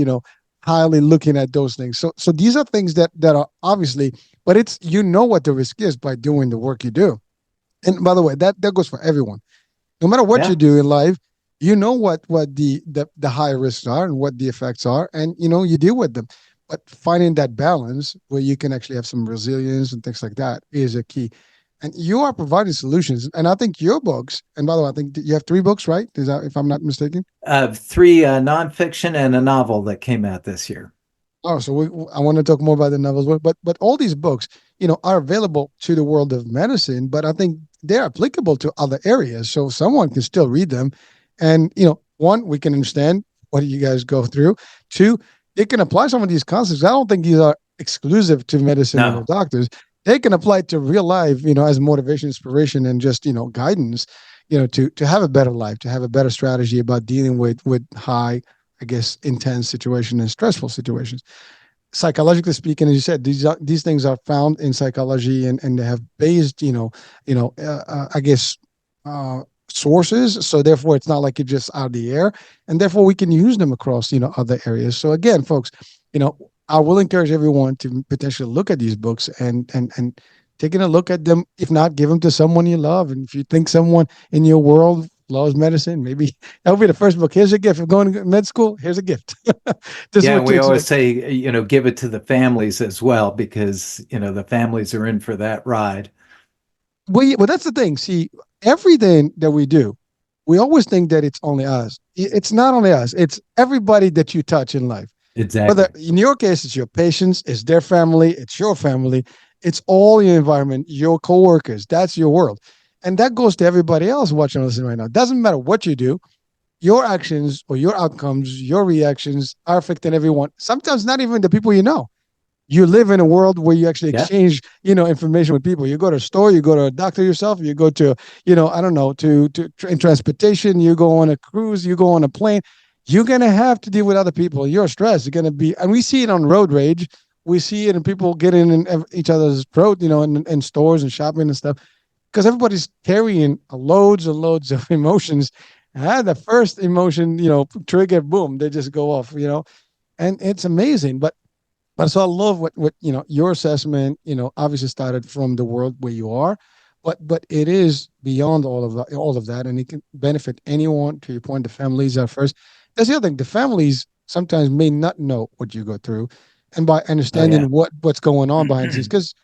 highly looking at those things. So these are things that are obviously, but it's what the risk is by doing the work you do. And by the way, that goes for everyone. No matter what you Yeah. do in life, what the high risks are and what the effects are, and you deal with them. But finding that balance where you can actually have some resilience and things like that is a key. And you are providing solutions. And I think your books, and by the way, I think you have three books, right? Is that, if I'm not mistaken? Three nonfiction and a novel that came out this year. Oh, so I want to talk more about the novels, but all these books, are available to the world of medicine, but I think they're applicable to other areas, so someone can still read them, and one, we can understand what you guys go through. Two, they can apply some of these concepts. I don't think these are exclusive to medicine or the No. doctors. They can apply it to real life, as motivation, inspiration, and just guidance, to have a better life, to have a better strategy about dealing with high, I guess, intense situation and stressful situations. Psychologically speaking, as you said, these things are found in psychology, and they have based, I guess, uh, sources. So therefore, it's not like it's just out of the air, and therefore we can use them across other areas. So again, folks, I will encourage everyone to potentially look at these books and taking a look at them. If not, give them to someone you love, and if you think someone in your world loves medicine, maybe that'll be the first book. Here's a gift of going to med school. Here's a gift. This is Yeah, what and to we always expect. say, give it to the families as well, because, the families are in for that ride. Well, that's the thing. See, everything that we do, we always think that it's only us. It's not only us. It's everybody that you touch in life. Whether Exactly. in your case, it's your patients, it's their family, it's your family, it's all your environment, your coworkers. That's your world, and that goes to everybody else watching and listening right now. It doesn't matter what you do, your actions or your outcomes, your reactions are affecting everyone. Sometimes not even the people you know. You live in a world where you actually Yeah. exchange, information with people. You go to a store, you go to a doctor yourself, you go to, I don't know, to in transportation, you go on a cruise, you go on a plane. You're gonna have to deal with other people. You're stressed. You're gonna be, and we see it on road rage. We see it in people getting in each other's throat, in stores and shopping and stuff, because everybody's carrying loads and loads of emotions. And the first emotion, trigger, boom, they just go off, and it's amazing. But so I love what your assessment, obviously started from the world where you are, but it is beyond all of that, and it can benefit anyone. To your point, the families are first. That's the other thing. The families sometimes may not know what you go through, and by Oh, yeah. understanding what's going on behind the scenes, because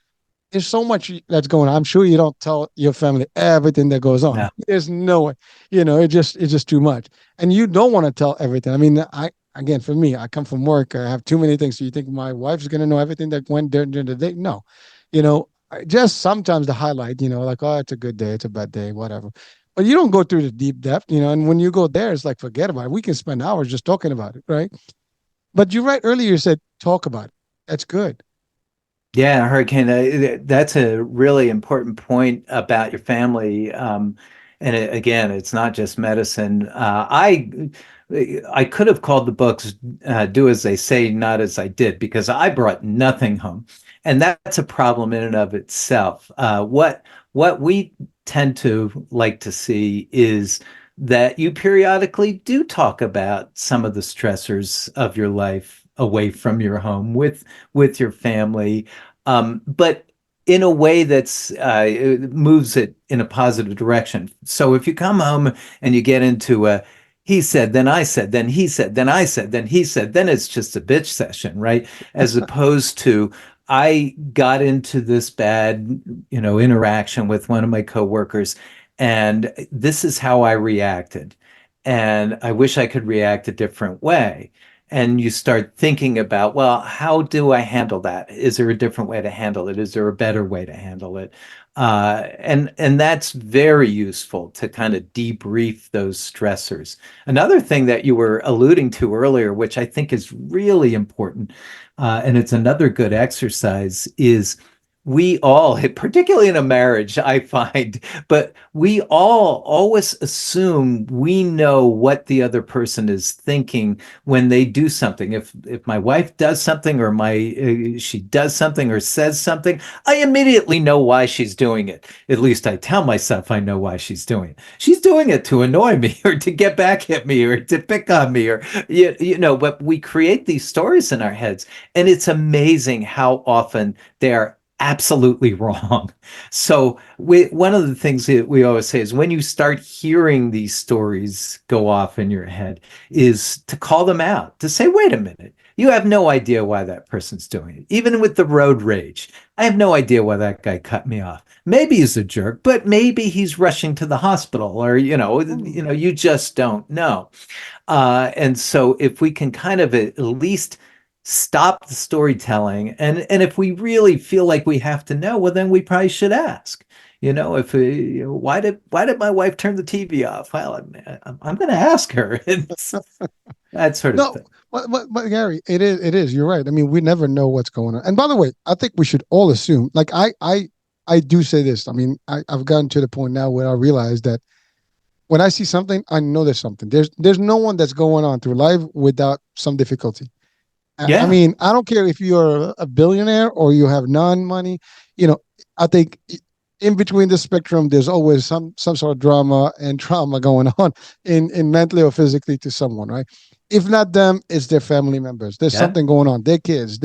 there's so much that's going on. I'm sure you don't tell your family everything that goes on. No. There's no way, it's just too much. And you don't want to tell everything. I mean, again, for me, I come from work. I have too many things. So you think my wife's going to know everything that went during the day? No, just sometimes the highlight, like, oh, it's a good day, it's a bad day, whatever. But you don't go through the deep depth, and when you go there, it's like, forget about it. We can spend hours just talking about it, right? But you're right. Earlier, you said talk about it. That's good. Yeah, Hurricane, that's a really important point about your family. And again, it's not just medicine. I could have called the books "Do as They Say, Not as I Did" because I brought nothing home, and that's a problem in and of itself. What we tend to like to see is that you periodically do talk about some of the stressors of your life away from your home with your family, but in a way that's moves it in a positive direction. So if you come home and you get into a he said, then I said, then he said, then I said, then he said, then it's just a bitch session, right? As opposed to I got into this bad, interaction with one of my coworkers, and this is how I reacted. And I wish I could react a different way. And you start thinking about, well, how do I handle that? Is there a different way to handle it? Is there a better way to handle it? And that's very useful to kind of debrief those stressors. Another thing that you were alluding to earlier, which I think is really important, and it's another good exercise, is we all, particularly in a marriage, I find, but we all always assume we know what the other person is thinking when they do something. If my wife does something, or my she does something or says something, I immediately know why she's doing it. At least I tell myself I know why she's doing it. She's doing it to annoy me, or to get back at me, or to pick on me, or but we create these stories in our heads, and it's amazing how often they are absolutely wrong. So one of the things that we always say is, when you start hearing these stories go off in your head, is to call them out, to say, wait a minute, you have no idea why that person's doing it. Even with the road rage, I have no idea why that guy cut me off. Maybe he's a jerk, but maybe he's rushing to the hospital, or Mm. you just don't know. And so if we can kind of at least stop the storytelling, and if we really feel like we have to know, well, then we probably should ask. If why did my wife turn the TV off? Well, I'm going to ask her. It's that sort of No, thing. but Gary, it is. You're right. I mean, we never know what's going on. And by the way, I think we should all assume. Like I do say this. I mean, I've gotten to the point now where I realize that when I see something, I know there's something. There's no one that's going on through life without some difficulty. I Yeah, mean, I don't care if you're a billionaire or you have none money. You know, I think in between the spectrum, there's always some sort of drama and trauma going on in mentally or physically to someone, right? If not them, it's their family members. There's yeah, something going on. Their kids.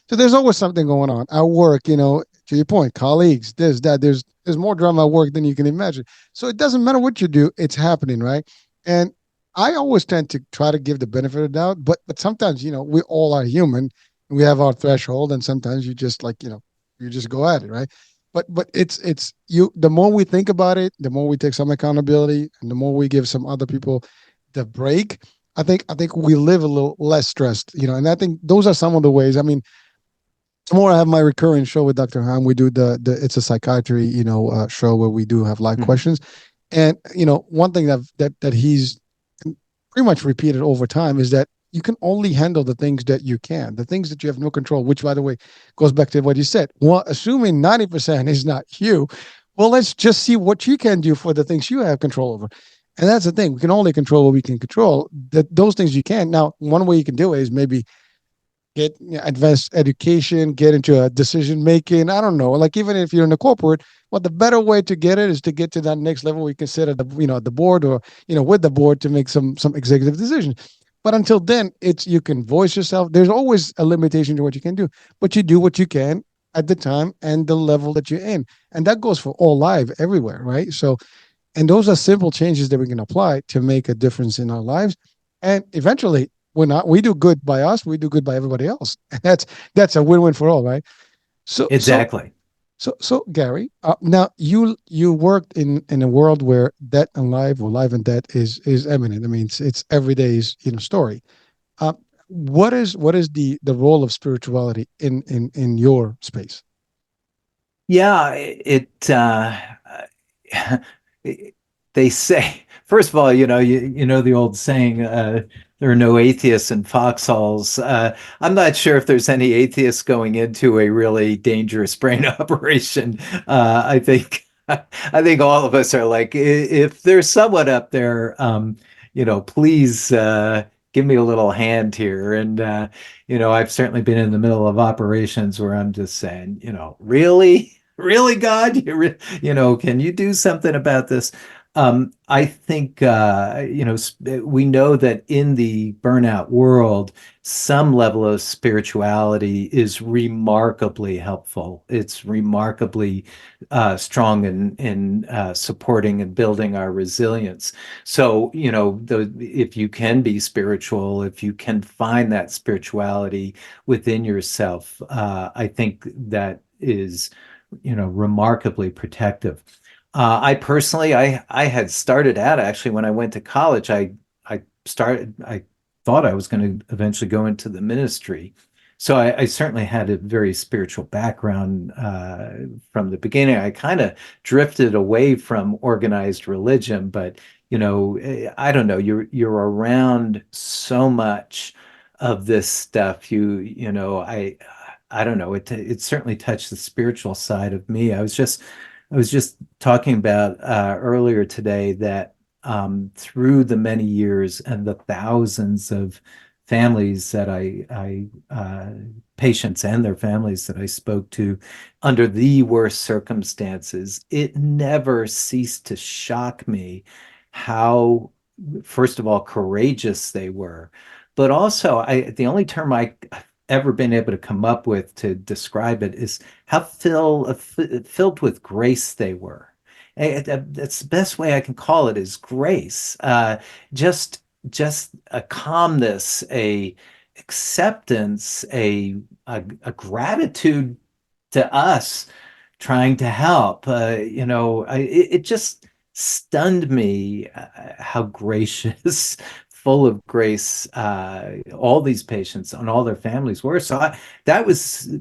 So there's always something going on at work. To your point, colleagues. There's more drama at work than you can imagine. So it doesn't matter what you do, it's happening, right? And I always tend to try to give the benefit of the doubt, but sometimes we all are human. We have our threshold, and sometimes you just you just go at it, right? But it's you. The more we think about it, the more we take some accountability, and the more we give some other people the break. I think we live a little less stressed, and I think those are some of the ways. I mean, tomorrow I have my recurring show with Dr. Ham. We do the it's a psychiatry show where we do have live mhm, questions, and one thing that he's pretty much repeated over time is that you can only handle the things that you can, the things that you have no control, which, by the way, goes back to what you said. Well, assuming 90% is not you, well, let's just see what you can do for the things you have control over. And that's the thing. We can only control what we can control. Those things you can. Now, one way you can do it is maybe get advanced education, get into a decision making. I don't know. Like even if you're in a corporate, well, the better way to get it is to get to that next level. We can sit at the board or with the board to make some executive decisions. But until then, it's you can voice yourself. There's always a limitation to what you can do, but you do what you can at the time and the level that you're in, and that goes for all life everywhere, right? So, and those are simple changes that we can apply to make a difference in our lives, and eventually we do good by us, we do good by everybody else. That's a win-win for all, right? So so exactly. so Gary, now you worked in a world where death and life, or life and death, is eminent. I mean, it's every day's story. uh, what is the role of spirituality in your space? Yeah, they say, first of all, you know the old saying, there are no atheists in foxholes. I'm not sure if there's any atheists going into a really dangerous brain operation. I think all of us are like, if there's someone up there, please give me a little hand here. And I've certainly been in the middle of operations where I'm just saying, really, really, God, can you do something about this? I think, we know that in the burnout world, some level of spirituality is remarkably helpful. It's remarkably strong in supporting and building our resilience. So, if you can be spiritual, if you can find that spirituality within yourself, I think that is, remarkably protective. I personally, I had started out actually when I went to college. I thought I was going to eventually go into the ministry, so I certainly had a very spiritual background from the beginning. I kind of drifted away from organized religion, but I don't know. You're around so much of this stuff. I I don't know, it certainly touched the spiritual side of me. I was just talking about earlier today that through the many years and the thousands of families that patients and their families that I spoke to under the worst circumstances, it never ceased to shock me how, first of all, courageous they were. But also, the only term I've ever been able to come up with to describe it is how filled with grace they were. That's the best way I can call it, is grace. Just just a calmness, a acceptance, a gratitude to us trying to help. It just stunned me how gracious, full of grace, all these patients and all their families were. That was,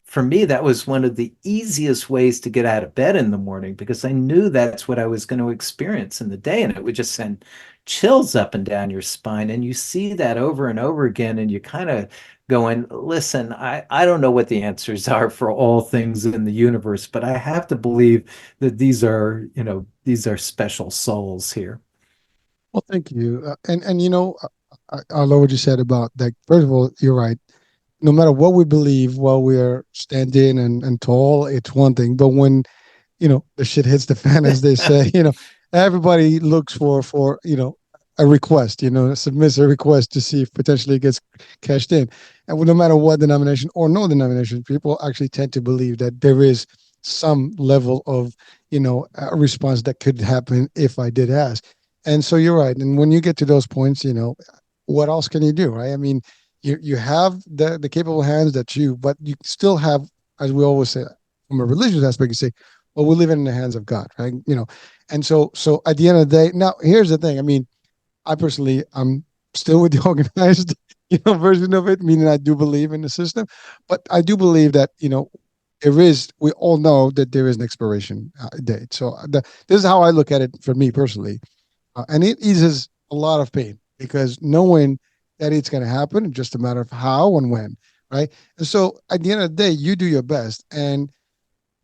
for me, that was one of the easiest ways to get out of bed in the morning, because I knew that's what I was going to experience in the day. And it would just send chills up and down your spine. And you see that over and over again. And you kind of going, listen, I don't know what the answers are for all things in the universe, but I have to believe that these are special souls here. Well, thank you. And I love what you said about that. First of all, you're right. No matter what we believe while we're standing and tall, it's one thing. But when the shit hits the fan, as they say, everybody looks for a request, submits a request to see if potentially it gets cashed in. And no matter what denomination or no denomination, people actually tend to believe that there is some level of a response that could happen if I did ask. And so you're right. And when you get to those points, what else can you do, right? I mean, you have the capable hands that but you still have, as we always say, from a religious aspect, you say, well, we live in the hands of God, right? And so at the end of the day, now here's the thing. I mean, I personally, I'm still with the organized, version of it, meaning I do believe in the system, but I do believe that, we all know that there is an expiration date. So this is how I look at it for me personally. And it eases a lot of pain, because knowing that it's going to happen, it's just a matter of how and when, right? And so at the end of the day, you do your best. And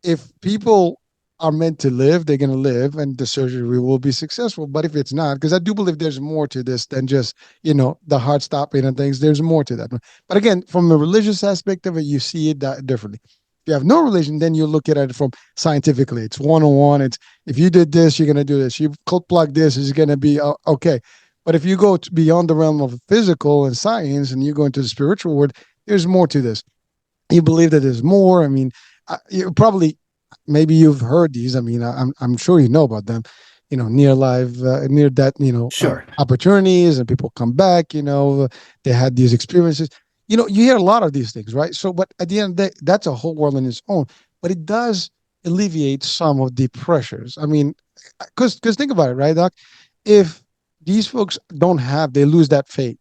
if people are meant to live, they're going to live, and the surgery will be successful. But if it's not, because I do believe there's more to this than just, the heart stopping and things, there's more to that. But again, from a religious aspect of it, you see it differently. If you have no religion, then you look at it from scientifically. It's one-on-one. It's, if you did this, you're going to do this. You cold plug this, is going to be okay. But if you go beyond the realm of physical and science, and you go into the spiritual world, there's more to this. You believe that there's more. I mean, you probably, maybe you've heard these. I mean, I'm sure you know about them. Near life, near death, Sure. opportunities, and people come back. They had these experiences. You hear a lot of these things, right? So, but at the end of the day, that's a whole world in its own. But it does alleviate some of the pressures. I mean, because think about it, right, Doc? If these folks they lose that faith,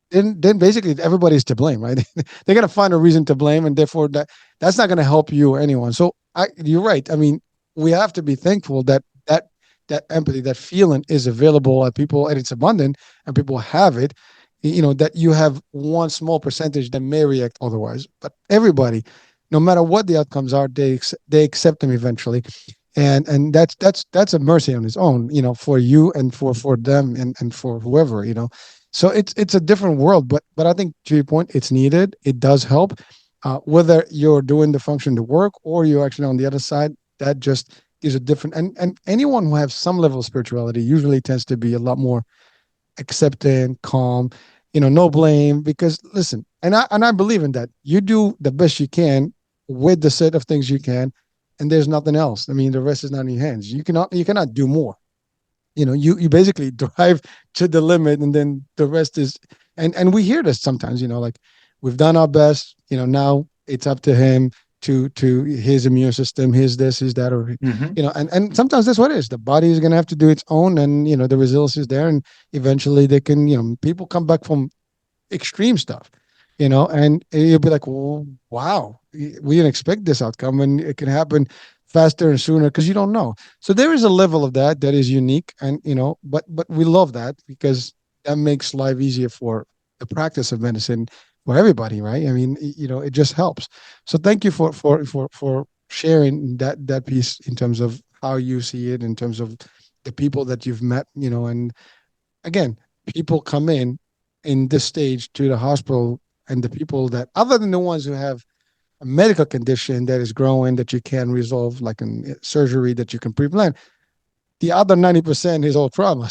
then basically everybody's to blame, right? They're gonna find a reason to blame, and therefore that's not gonna help you or anyone. So you're right. I mean, we have to be thankful that empathy, that feeling is available at people, and it's abundant, and people have it. That you have one small percentage that may react otherwise, but everybody, no matter what the outcomes are, they accept them eventually, and that's a mercy on its own, for you and for them and for whoever. So it's a different world, but I think, to your point, it's needed. It does help, whether you're doing the function to work or you're actually on the other side. That just is a different, and anyone who has some level of spirituality usually tends to be a lot more accepting, calm, no blame. Because listen, and I believe in that. You do the best you can with the set of things you can, and there's nothing else. I mean, the rest is not in your hands. You cannot do more. You basically drive to the limit, and then the rest is, and we hear this sometimes, like, we've done our best, now it's up to him, to his immune system, his this, his that, or Hmm. and sometimes that's what it is. The body is going to have to do its own, and the resilience is there, and eventually they can, people come back from extreme stuff, and you'll be like, "Oh, wow, we didn't expect this outcome," and it can happen faster and sooner, because you don't know. So there is a level of that is unique, and but we love that, because that makes life easier for the practice of medicine, for everybody, right? I mean, it just helps. So thank you for sharing that piece in terms of how you see it, in terms of the people that you've met, and again, people come in this stage to the hospital, and the people that, other than the ones who have a medical condition that is growing that you can resolve, like in surgery that you can pre-plan, the other 90% is all trauma.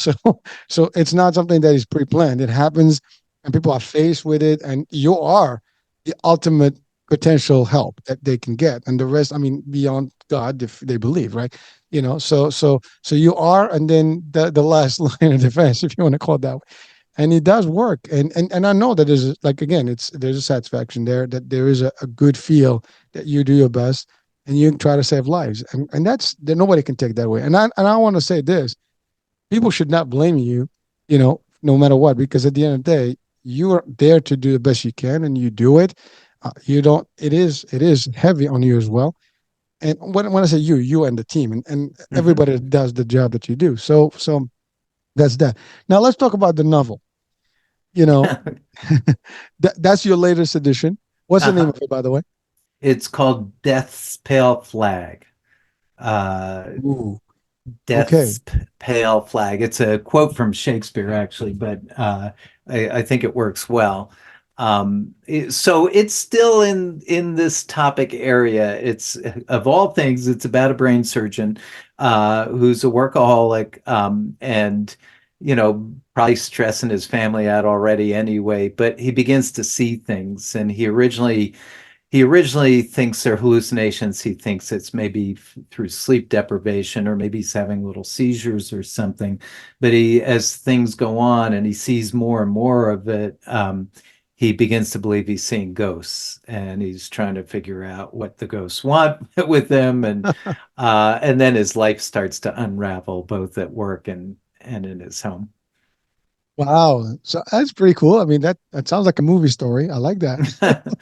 So it's not something that is pre-planned. It happens, and people are faced with it, and you are the ultimate potential help that they can get, and the rest, I mean, beyond God, if they believe, right? So you are, and then the last line of defense, if you want to call it that way. And it does work, and I know that there's, like, again, there's a satisfaction there, that there is a good feel that you do your best, and you try to save lives, and that's that, nobody can take that away. And I want to say this: people should not blame you, no matter what, because at the end of the day, you are there to do the best you can, and you do it. You don't. It is heavy on you as well. And when I say you and the team, and Mhm. everybody that does the job that you do. So that's that. Now let's talk about the novel. You know, that's your latest edition. What's the name Uh-huh. of it, by the way? It's called Death's Pale Flag. Uh, Ooh, okay. Death's Pale Flag. It's a quote from Shakespeare, actually, but I think it works well. So it's still in this topic area. It's of all things, it's about a brain surgeon who's a workaholic, and probably stressing his family out already anyway. But he begins to see things, and he originally thinks they're hallucinations. He thinks it's maybe through sleep deprivation, or maybe he's having little seizures or something. But as things go on and he sees more and more of it, he begins to believe he's seeing ghosts, and he's trying to figure out what the ghosts want with him. And then his life starts to unravel, both at work and in his home. Wow. So that's pretty cool. I mean, that sounds like a movie story. I like that.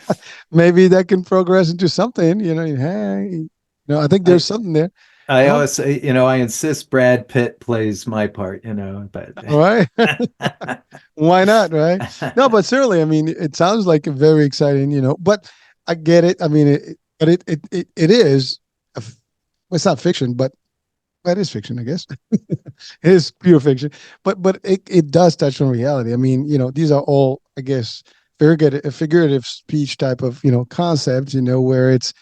Maybe that can progress into something, hey, I think there's I something there. I Well, always say, I insist Brad Pitt plays my part, but all right. Why not, right? No, but certainly, I mean, it sounds like a very exciting, but I get it. I mean, but it is, well, it's not fiction, but that is fiction, I guess. It is pure fiction, but it does touch on reality. I mean, these are all, I guess, figurative speech type of, concepts, where it's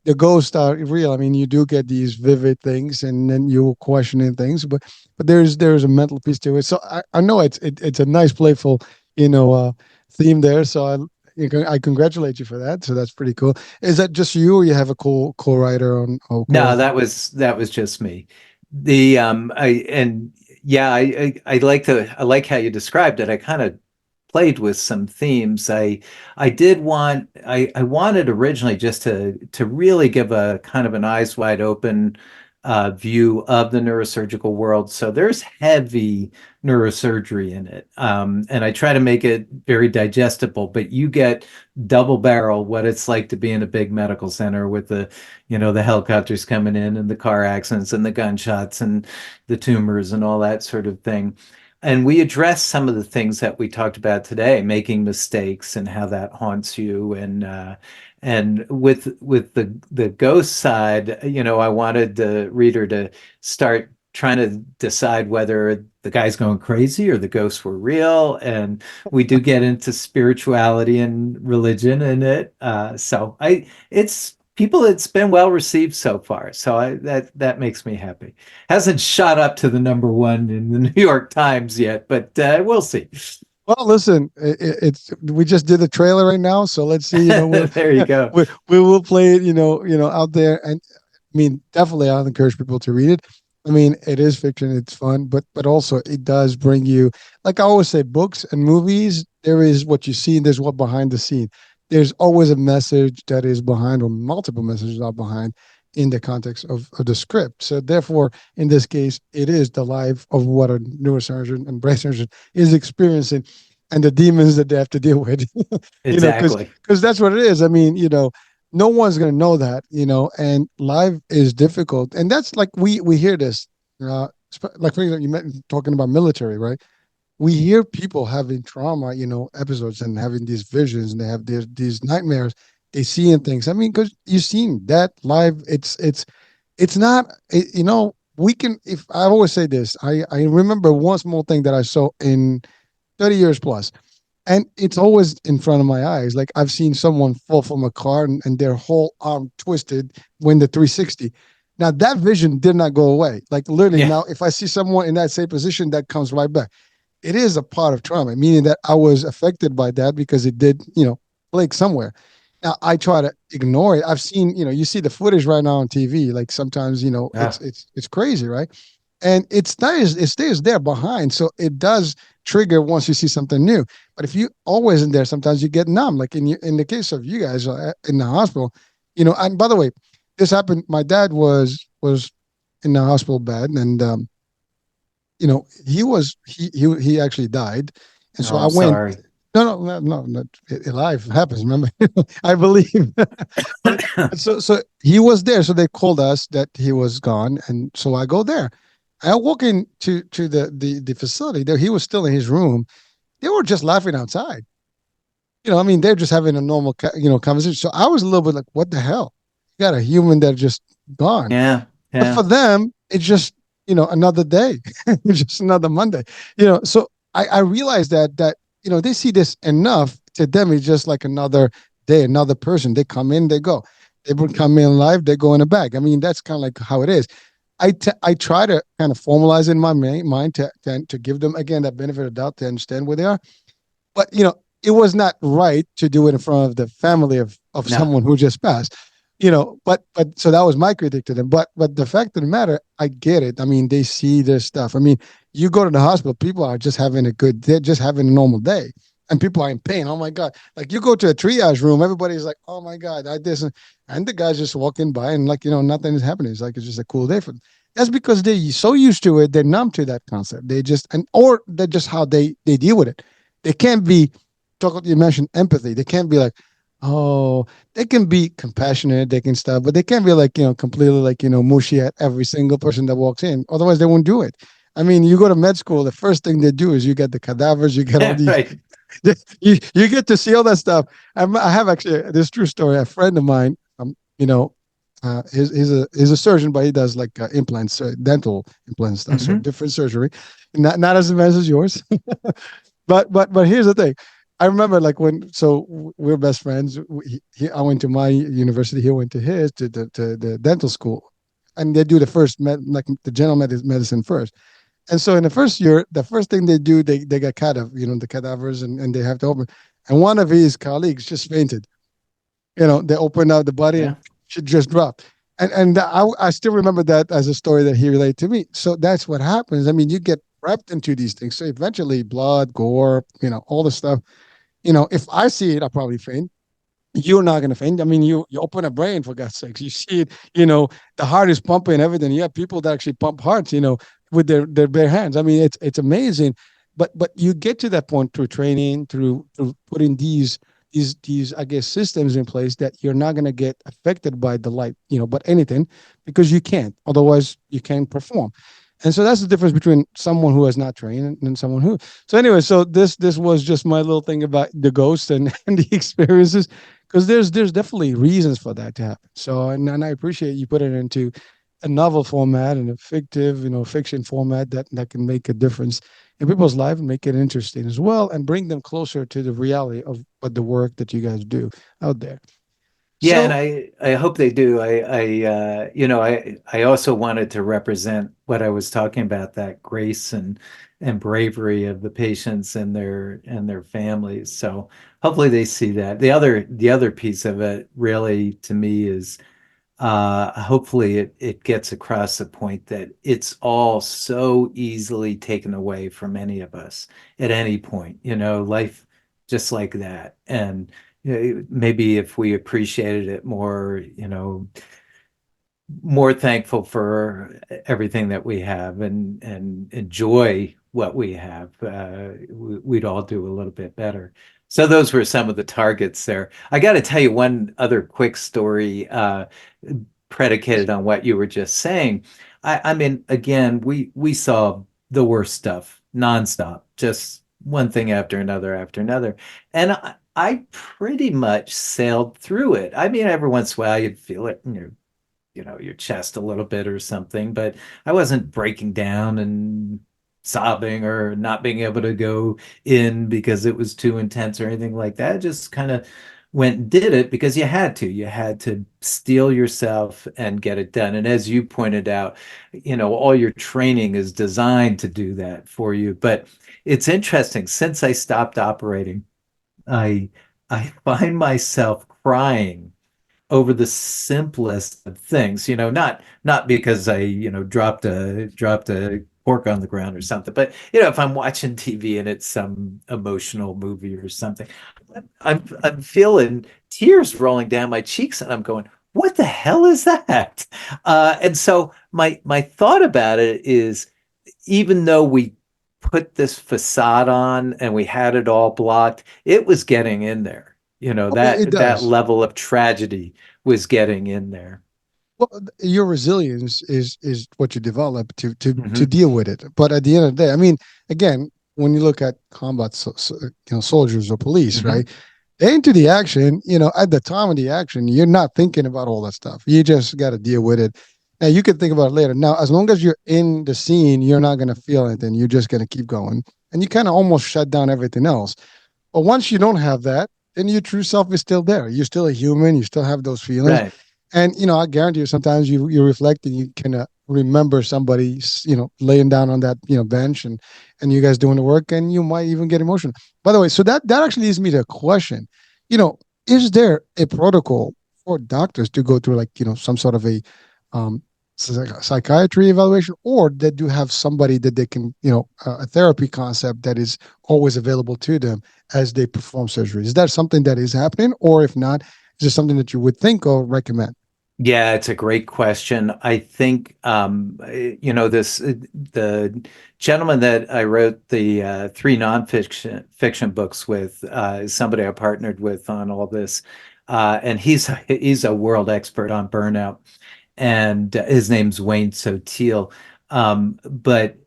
the ghosts are real. I mean, you do get these vivid things, and then you're questioning things, but there's a mental piece to it. So I know it's a nice, playful, theme there. So I congratulate you for that. So that's pretty cool. Is that just you, or you have a co-writer on, or No, co-author? that was just me. The I and Yeah, I like how you described it. I kind of played with some themes. I wanted originally just to really give a kind of an eyes wide open view of the neurosurgical world. So there's heavy neurosurgery in it, and I try to make it very digestible. But you get double barrel what it's like to be in a big medical center with the helicopters coming in, and the car accidents, and the gunshots, and the tumors, and all that sort of thing. And we address some of the things that we talked about today, making mistakes and how that haunts you. And with the ghost side, I wanted the reader to start trying to decide whether the guy's going crazy or the ghosts were real. And we do get into spirituality and religion in it. So it's been well received so far. So that makes me happy. Hasn't shot up to the number one in the New York Times yet, but we'll see. Well, listen, it's we just did the trailer right now, so let's see. There you go. We will play it. Out there, and I mean, definitely, I'll encourage people to read it. I mean, it is fiction; it's fun, but also it does bring you, like I always say, books and movies. There is what you see, and there's what behind the scene. There's always a message that is behind, or multiple messages are behind, in the context of the script. So, therefore, in this case, it is the life of what a neurosurgeon and brain surgeon is experiencing, and the demons that they have to deal with. Because Exactly. that's what it is. I mean, no one's going to know that, and life is difficult, and that's like we hear this, like, for example, you meant talking about military, right? we hear people having trauma, episodes and having these visions, and they have these nightmares. They seeing things. I mean, because you've seen that live. It's not. We can. If I always say this, I remember one small thing that I saw in 30 years plus, and it's always in front of my eyes. Like I've seen someone fall from a car, and their whole arm twisted when the 360. Now that vision did not go away. Like literally Yeah. now, if I see someone in that same position, that comes right back. It is a part of trauma, meaning that I was affected by that because it did, plague somewhere. Now I try to ignore it. I've seen, you see the footage right now on TV. Like sometimes, Yeah. it's crazy, right? And it stays there behind, so it does trigger once you see something new. But if you always in there, sometimes you get numb. Like in the case of you guys in the hospital, And by the way, this happened. My dad was in the hospital bed, and he actually died, and so Oh, I I'm went. sorry. No, no, no, no, no. Life happens. Remember, I believe. But so he was there. So they called us that he was gone, and so I go there. I walk into the facility. There, he was still in his room. They were just laughing outside. I mean, they're just having a normal, conversation. So I was a little bit like, "What the hell? You got a human that just gone." Yeah. But for Yeah. them, it's just another day, it's just another Monday. So I realized that they see this enough. To them, it's just like another day, another person. They come in, they go. They would come in live, they go in a bag. I mean, that's kind of like how it is. I try to kind of formalize in my mind to give them again that benefit of doubt to understand where they are. But it was not right to do it in front of the family of No. someone who just passed. But so that was my critique to them. But the fact of the matter, I get it. I mean, they see this stuff. I mean, you go to the hospital, people are just having a good, they're just having a normal day. And people are in pain. Oh my God. Like you go to a triage room, everybody's like, oh my God, I this. And the guy's just walking by and like, nothing is happening. It's like it's just a cool day for them. That's because they're so used to it, they're numb to that concept. They just or they're just how they deal with it. They can't be you mentioned empathy. They can't be like, oh, they can be compassionate, they can stuff, but they can't be like, completely like, mushy at every single person that walks in. Otherwise they won't do it. I mean, you go to med school, the first thing they do is you get the cadavers, you get all these, Right. you get to see all that stuff. I have actually this true story. A friend of mine, he's a surgeon, but he does like implants, dental implant stuff, so Hmm. different surgery, not as advanced as yours. But here's the thing. I remember like when we're best friends. I went to my university. He went to his to the dental school, and they do the first like the general medicine first. And so in the first year, the first thing they do, they get the cadavers, and they have to open. And one of his colleagues just fainted. They opened out the body and Yeah. she just dropped. And I still remember that as a story that he relayed to me. So that's what happens. I mean, you get wrapped into these things. So eventually, blood, gore, all the stuff. If I see it, I'll probably faint. You're not gonna faint. I mean, you open a brain for God's sakes. You see it. The heart is pumping everything. You have people that actually pump hearts. With their bare hands. I mean, it's amazing. But you get to that point through training, through putting these I guess systems in place that you're not gonna get affected by the light. But anything because you can't. Otherwise, you can't perform. And so that's the difference between someone who has not trained and someone who. So anyway, so this was just my little thing about the ghosts and, and the experiences, because there's definitely reasons for that to happen. So and I appreciate you put it into a novel format and a fictive, fiction format that can make a difference in people's life and make it interesting as well, and bring them closer to the reality of what the work that you guys do out there. Yeah, and So I hope they do. I also wanted to represent what I was talking about, that grace and bravery of the patients and their families. So hopefully they see that. The other piece of it really to me is hopefully it gets across the point that it's all so easily taken away from any of us at any point, life just like that. And maybe if we appreciated it more, more thankful for everything that we have and enjoy what we have, we'd all do a little bit better. So those were some of the targets there. I got to tell you one other quick story, predicated on what you were just saying. I mean, again, we saw the worst stuff nonstop, just one thing after another. And I pretty much sailed through it. I mean, every once in a while you'd feel it in your chest a little bit or something, but I wasn't breaking down and sobbing or not being able to go in because it was too intense or anything like that. I just kind of went and did it because you had to. You had to steel yourself and get it done. And as you pointed out, all your training is designed to do that for you. But it's interesting, since I stopped operating, I I find myself crying over the simplest of things, not because I, dropped a cork on the ground or something, but if I'm watching TV and it's some emotional movie or something, I'm feeling tears rolling down my cheeks and I'm going, what the hell is that? And so my thought about it is, even though we put this facade on and we had it all blocked, it was getting in there. Oh, it That does. level of tragedy was getting in there. Well, your resilience is what you develop to Hmm. deal with it. But at the end of the day, I mean, again, when you look at combat, soldiers or police, Hmm. right? Into the action, at the time of the action, you're not thinking about all that stuff. You just got to deal with it. And you can think about it later. Now, as long as you're in the scene, you're not going to feel anything. You're just going to keep going. And you kind of almost shut down everything else. But once you don't have that, then your true self is still there. You're still a human. You still have those feelings. Right. And I guarantee you, sometimes you reflect and you can remember somebody, laying down on that bench, and you guys doing the work, and you might even get emotional. By the way, so that actually leads me to a question. You know, is there a protocol for doctors to go through, like some sort of a um, psychiatry evaluation, or that do have somebody that they can, a therapy concept that is always available to them as they perform surgery? Is that something that is happening, or if not, is it something that you would think or recommend? Yeah, it's a great question. I think this the gentleman that I wrote the three nonfiction fiction books with is somebody I partnered with on all this, and he's a world expert on burnout, and his name's Wayne Sotil. But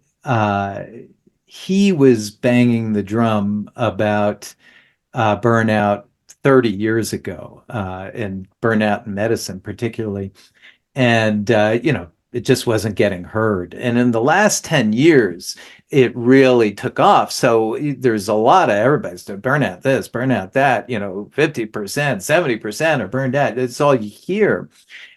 he was banging the drum about burnout 30 years ago, and burnout in medicine, particularly. And, it just wasn't getting heard. And in the last 10 years, it really took off. So there's a lot of everybody's doing burnout this, burnout that, 50%, 70% are burned out. It's all you hear.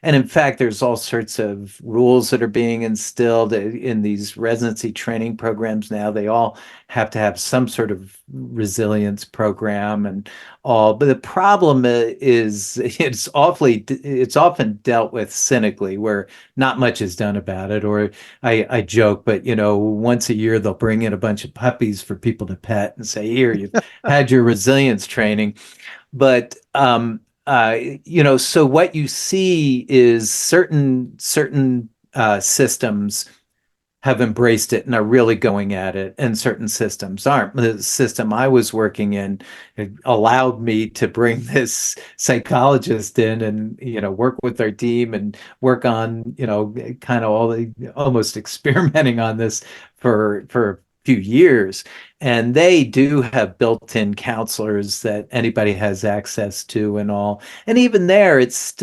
And in fact, there's all sorts of rules that are being instilled in these residency training programs now. They all have to have some sort of resilience program and all. But the problem is it's often dealt with cynically, where not much is done about it. Or I joke, but once a year they'll bring in a bunch of puppies for people to pet and say, "Here, you've had your resilience training." But so what you see is certain systems have embraced it and are really going at it, and certain systems aren't. The system I was working in, it allowed me to bring this psychologist in and work with our team and work on kind of almost experimenting on this for a few years. And they do have built-in counselors that anybody has access to and all. And even there, it's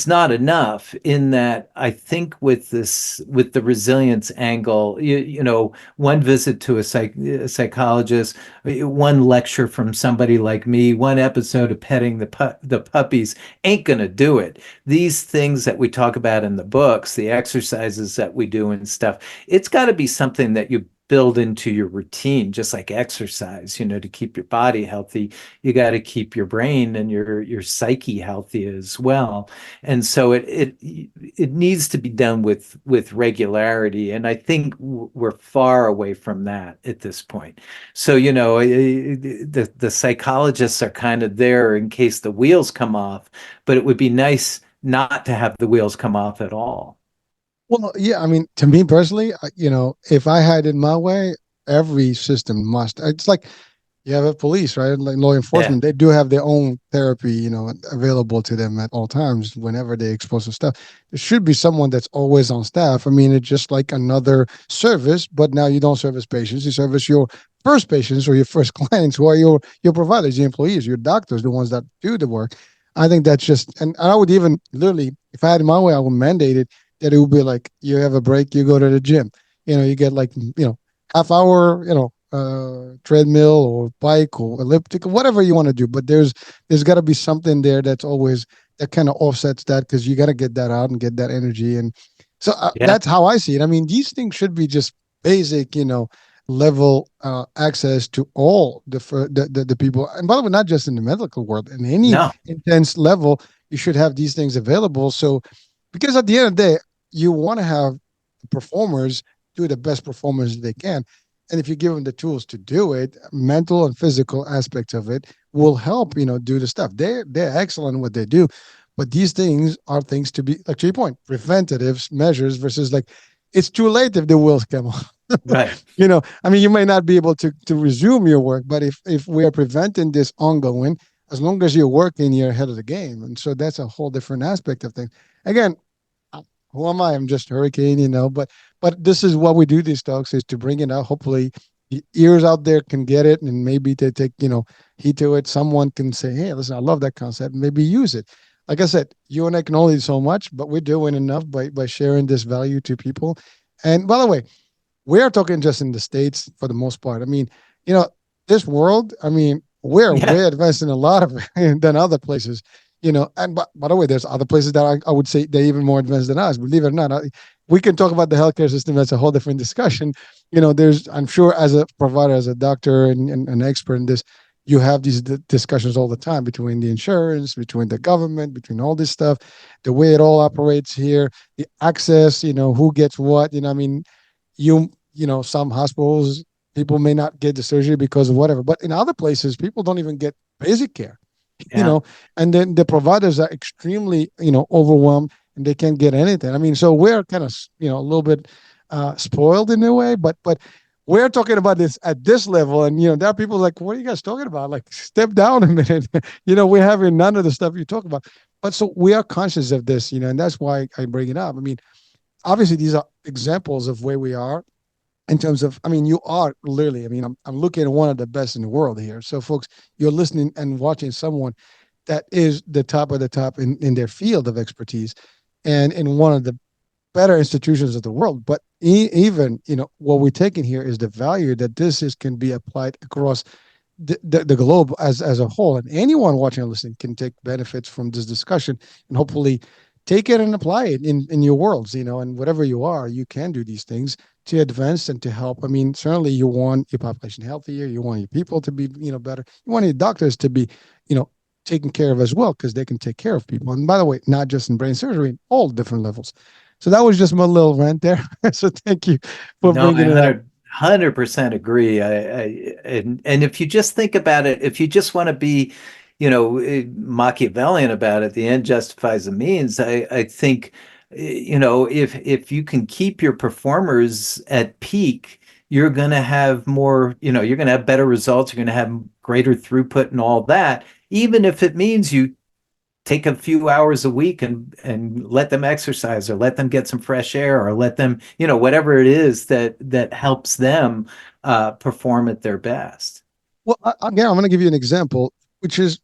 not enough, in that I think with the resilience angle, one visit to a psychologist, one lecture from somebody like me, one episode of petting the puppies ain't gonna do it. These things that we talk about in the books, the exercises that we do and stuff, it's got to be something that you build into your routine, just like exercise. To keep your body healthy, you got to keep your brain and your psyche healthy as well. And so it needs to be done with regularity, and I think we're far away from that at this point. So the psychologists are kind of there in case the wheels come off, but it would be nice not to have the wheels come off at all. Well, yeah, I mean, to me personally, if I had it my way, every system must. It's like You have a police, right? Like law Yeah. enforcement, they do have their own therapy, available to them at all times whenever they expose to stuff. There should be someone that's always on staff. I mean, it's just like another service, but now you don't service patients, you service your first patients or your first clients who are your providers, your employees, your doctors, the ones that do the work. I think that's just, and I would even literally, if I had it my way, I would mandate it that it would be like you have a break, you go to the gym. You get like, half hour, treadmill or bike or elliptical, whatever you want to do. But there's got to be something there that's always that kind of offsets that because you got to get that out and get that energy. And so Yeah. that's how I see it. I mean, these things should be just basic, level access to all the people. And by the way, not just in the medical world, in any No. intense level, you should have these things available. So, because at the end of the day, you want to have performers do the best performance they can. And if you give them the tools to do it, mental and physical aspects of it will help, do the stuff. They're excellent in what they do. But these things are things to be, like to your point, preventative measures versus like it's too late if the wheels come off. Right. I mean, you may not be able to resume your work, but if we are preventing this ongoing, as long as you're working, you're ahead of the game. And so that's a whole different aspect of things. Again, who am I? I'm just hurricane, but this is what we do these talks is to bring it out. Hopefully the ears out there can get it and maybe they take, heed to it. Someone can say, hey, listen, I love that concept. Maybe use it. Like I said, you and I can only do so much, but we're doing enough by sharing this value to people. And by the way, we're talking just in the States for the most part. I mean, you know, this world, I mean, we're Yeah. way advanced in a lot of it than other places, And by the way, there's other places that I would say they're even more advanced than us. Believe it or not, we can talk about the healthcare system. That's a whole different discussion. I'm sure as a provider, as a doctor and an expert in this, you have these discussions all the time between the insurance, between the government, between all this stuff, the way it all operates here, the access, who gets what, I mean, some hospitals, people may not get the surgery because of whatever, but in other places, people don't even get basic care, you Yeah. know, and then the providers are extremely, overwhelmed and they can't get anything. I mean, so we're kind of, a little bit spoiled in a way, but we're talking about this at this level. And, there are people like, what are you guys talking about? Like, step down a minute. We're having none of the stuff you talk about. But so we are conscious of this, and that's why I bring it up. I mean, obviously, these are examples of where we are in terms of, I mean, you are literally, I mean, I'm looking at one of the best in the world here. So, folks, you're listening and watching someone that is the top of the top in their field of expertise and in one of the better institutions of the world. But even, what we're taking here is the value that this is can be applied across the globe as a whole. And anyone watching and listening can take benefits from this discussion and hopefully take it and apply it in your worlds, and whatever you are, you can do these things to advance and to help. I mean, certainly you want your population healthier, you want your people to be, better, you want your doctors to be, taken care of as well, because they can take care of people. And by the way, not just in brain surgery, in all different levels. So that was just my little rant there. So thank you for No, I bringing it up. 100% agree. And if you just think about it, if you just want to be, Machiavellian about it, the end justifies the means. I think, if you can keep your performers at peak, you're going to have more, you're going to have better results. You're going to have greater throughput and all that, even if it means you take a few hours a week and let them exercise or let them get some fresh air or let them, whatever it is that helps them perform at their best. Well, again, I'm going to give you an example, which is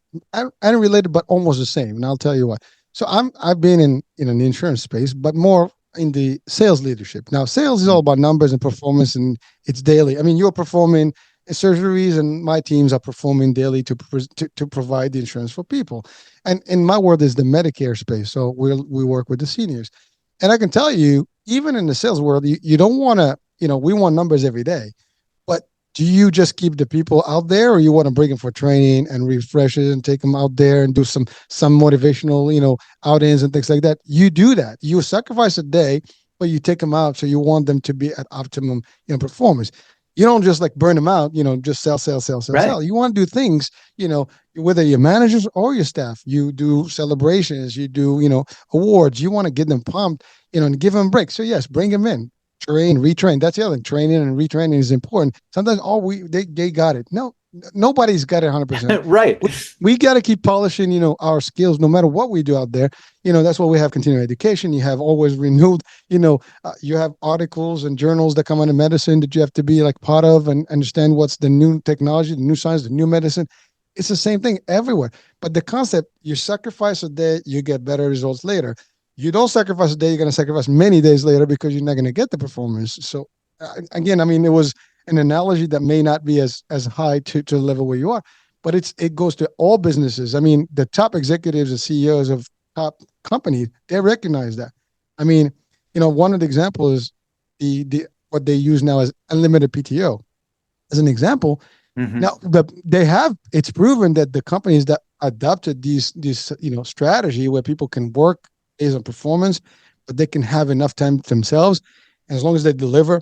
unrelated but almost the same, and I'll tell you why. So I've been in an insurance space, but more in the sales leadership. Now, sales is all about numbers and performance, and it's daily. I mean, you're performing surgeries, and my teams are performing daily to provide the insurance for people. And in my world is the Medicare space, so we work with the seniors, and I can tell you, even in the sales world, you don't want to, we want numbers every day. But do you just keep the people out there, or you want to bring them for training and refreshes and take them out there and do some motivational, outings and things like that? You do that. You sacrifice a day, but you take them out. So you want them to be at optimum, performance. You don't just like burn them out, just sell, sell, sell, sell, Right. sell. You want to do things, whether your managers or your staff, you do celebrations, you do, awards. You want to get them pumped, and give them breaks. So yes, bring them in, train, retrain. That's the other thing. Training and retraining is important. Sometimes, oh, they got it. No, Nobody's got it 100%. Right. We got to keep polishing, our skills no matter what we do out there. That's why we have continuing education. You have always renewed, you have articles and journals that come out of medicine that you have to be like part of and understand what's the new technology, the new science, the new medicine. It's the same thing everywhere. But the concept, you sacrifice a day, you get better results later. You don't sacrifice a day, you're going to sacrifice many days later because you're not going to get the performance. So again, I mean, it was an analogy that may not be as high to the level where you are, but it goes to all businesses. I mean, the top executives and CEOs of top companies, they recognize that. I mean, one of the examples is the what they use now as unlimited PTO as an example. Hmm. Now, it's proven that the companies that adopted these strategy where people can work based on performance, but they can have enough time themselves, and as long as they deliver,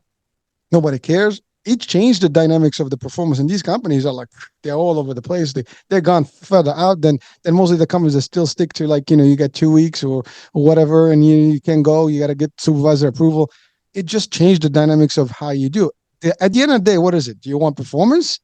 nobody cares. It changed the dynamics of the performance, and these companies are like they're all over the place. They're gone further out than most of the companies that still stick to like you get 2 weeks or whatever, and you can go. You got to get supervisor approval. It just changed the dynamics of how you do it. At the end of the day, what is it? Do you want performance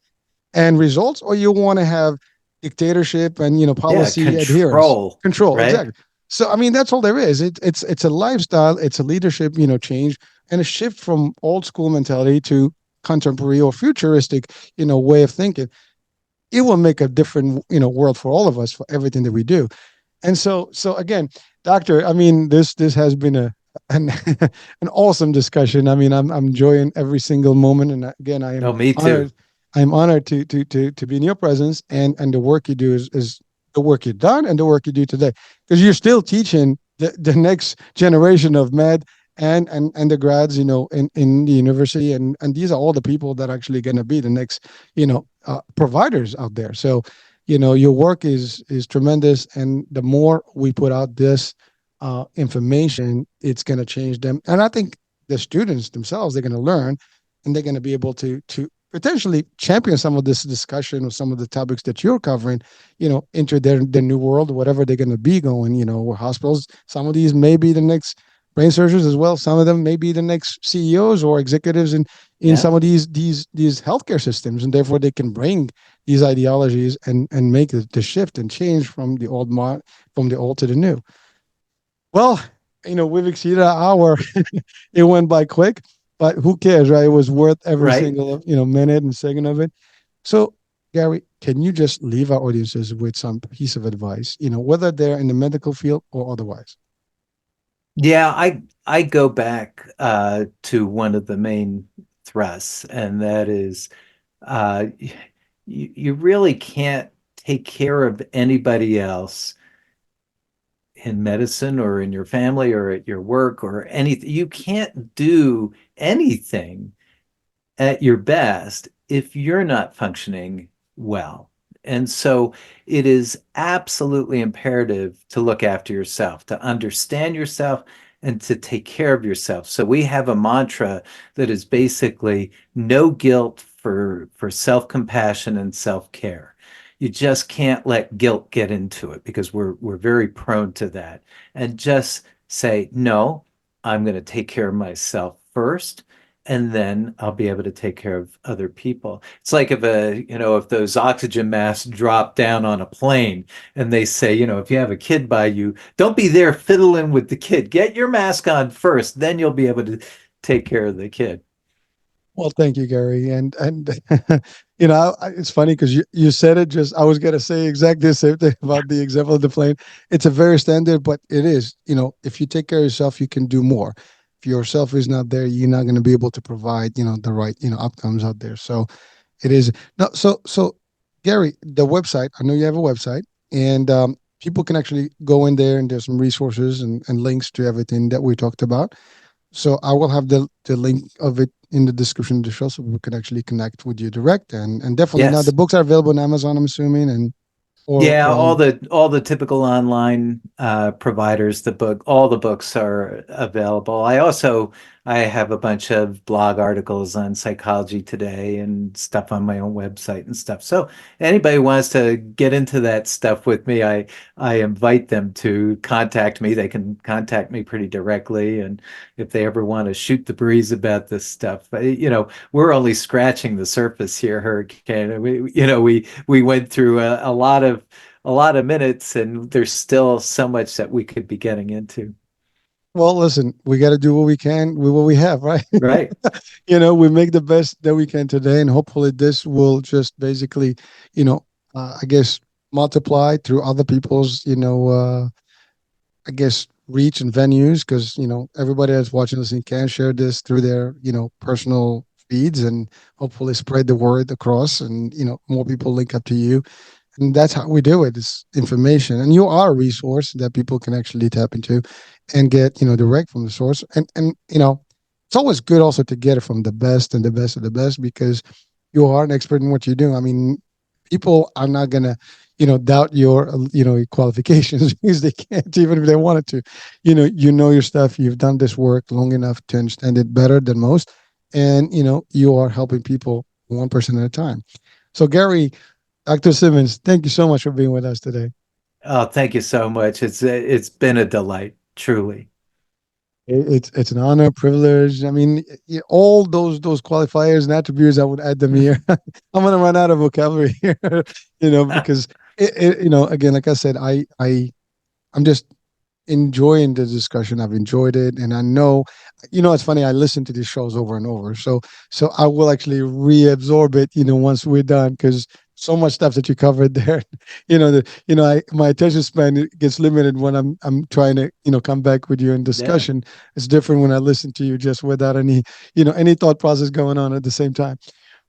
and results, or you want to have dictatorship and Yeah, policy adherence, control, control? right? Exactly. So I mean, that's all there is. It's a lifestyle. It's a leadership change and a shift from old school mentality to contemporary or futuristic way of thinking. It will make a different world for all of us for everything that we do. And so again, doctor, I mean, this has been an an awesome discussion. I mean, I'm enjoying every single moment, and again, I am Oh, me too. honored. I'm honored to be in your presence, and the work you do is the work you've done and the work you do today, because you're still teaching the next generation of med and undergrads, in the university, and these are all the people that are actually going to be the next, providers out there. So your work is tremendous, and the more we put out this information, it's going to change them. And I think the students themselves, they're going to learn, and they're going to be able to potentially champion some of this discussion or some of the topics that you're covering, into their new world, whatever they're going to be going, hospitals. Some of these may be the next brain surgeons as well. Some of them may be the next CEOs or executives in Yeah. some of these healthcare systems, and therefore they can bring these ideologies and make the shift and change from from the old to the new. Well, we've exceeded our hour. It went by quick, but who cares, right? It was worth every Right. single minute and second of it. So, Gary, can you just leave our audiences with some piece of advice? Whether they're in the medical field or otherwise. Yeah, I go back to one of the main thrusts, and that is you really can't take care of anybody else in medicine or in your family or at your work or anything. You can't do anything at your best if you're not functioning well. And so it is absolutely imperative to look after yourself, to understand yourself, and to take care of yourself. So we have a mantra that is basically no guilt for self-compassion and self-care. You just can't let guilt get into it because we're very prone to that. And just say, no, I'm going to take care of myself first, and then I'll be able to take care of other people. It's like if those oxygen masks drop down on a plane and they say, if you have a kid by you, don't be there fiddling with the kid. Get your mask on first, then you'll be able to take care of the kid. Well, thank you, Gary. And it's funny because you said it. Just I was gonna say exactly the same thing about the example of the plane. It's a very standard, but it is. If you take care of yourself, you can do more. If yourself is not there, you're not going to be able to provide the right outcomes out there. So it is no. So Gary, the website. I know you have a website, and people can actually go in there, and there's some resources and links to everything that we talked about. So I will have the link of it in the description of the show, so we can actually connect with you direct, and definitely now the Yes. books are available on Amazon, I'm assuming, and Yeah, or all the typical online providers, all the books are available. I also I have a bunch of blog articles on Psychology Today and stuff on my own website and stuff. So anybody who wants to get into that stuff with me, I invite them to contact me. They can contact me pretty directly, and if they ever want to shoot the breeze about this stuff, we're only scratching the surface here, Hurricane. We went through a lot of minutes, and there's still so much that we could be getting into. Well, listen, we got to do what we can with what we have, right? Right. We make the best that we can today, and hopefully this will just basically, you know, I guess multiply through other people's, I guess reach and venues, because everybody that's watching this can share this through their, personal feeds, and hopefully spread the word across, and more people link up to you, and that's how we do it. It's information, and you are a resource that people can actually tap into and get direct from the source. And it's always good also to get it from the best and the best of the best, because you are an expert in what you do. I mean, people are not gonna doubt your qualifications because they can't, even if they wanted to. You know your stuff. You've done this work long enough to understand it better than most, and you are helping people one person at a time. So Gary, Dr. Simmons, thank you so much for being with us today. Oh, thank you so much. It's been a delight, truly. It's an honor, privilege. I mean, all those qualifiers and attributes, I would add them here. I'm gonna run out of vocabulary here, because again, like I said, I'm just enjoying the discussion. I've enjoyed it, and I know, it's funny. I listen to these shows over and over, so I will actually reabsorb it, once we're done, because so much stuff that you covered there. My attention span gets limited when I'm trying to come back with you in Yeah. discussion. It's different when I listen to you just without any any thought process going on at the same time.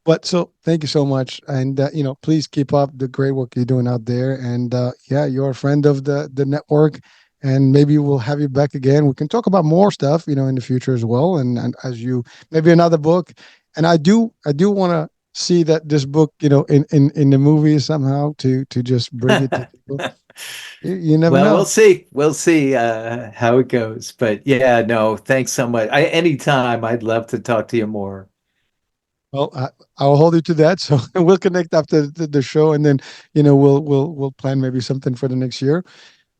But so thank you so much, and please keep up the great work you're doing out there. And yeah, you're a friend of the network, and maybe we'll have you back again. We can talk about more stuff, in the future as well. And as you maybe another book, and I do want to see that this book, in the movie somehow to just bring it to people. You never Well, we'll know. see. We'll see how it goes. But yeah, no, thanks so much. Anytime, I'd love to talk to you more. Well, I'll hold you to that. So we'll connect after the show, and then we'll plan maybe something for the next year.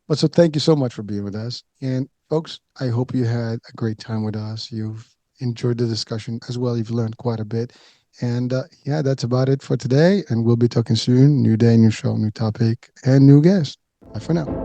But so thank you so much for being with us. And folks, I hope you had a great time with us. You've enjoyed the discussion as well. You've learned quite a bit. And yeah, that's about it for today. And we'll be talking soon. New day, new show, new topic, and new guest. Bye for now.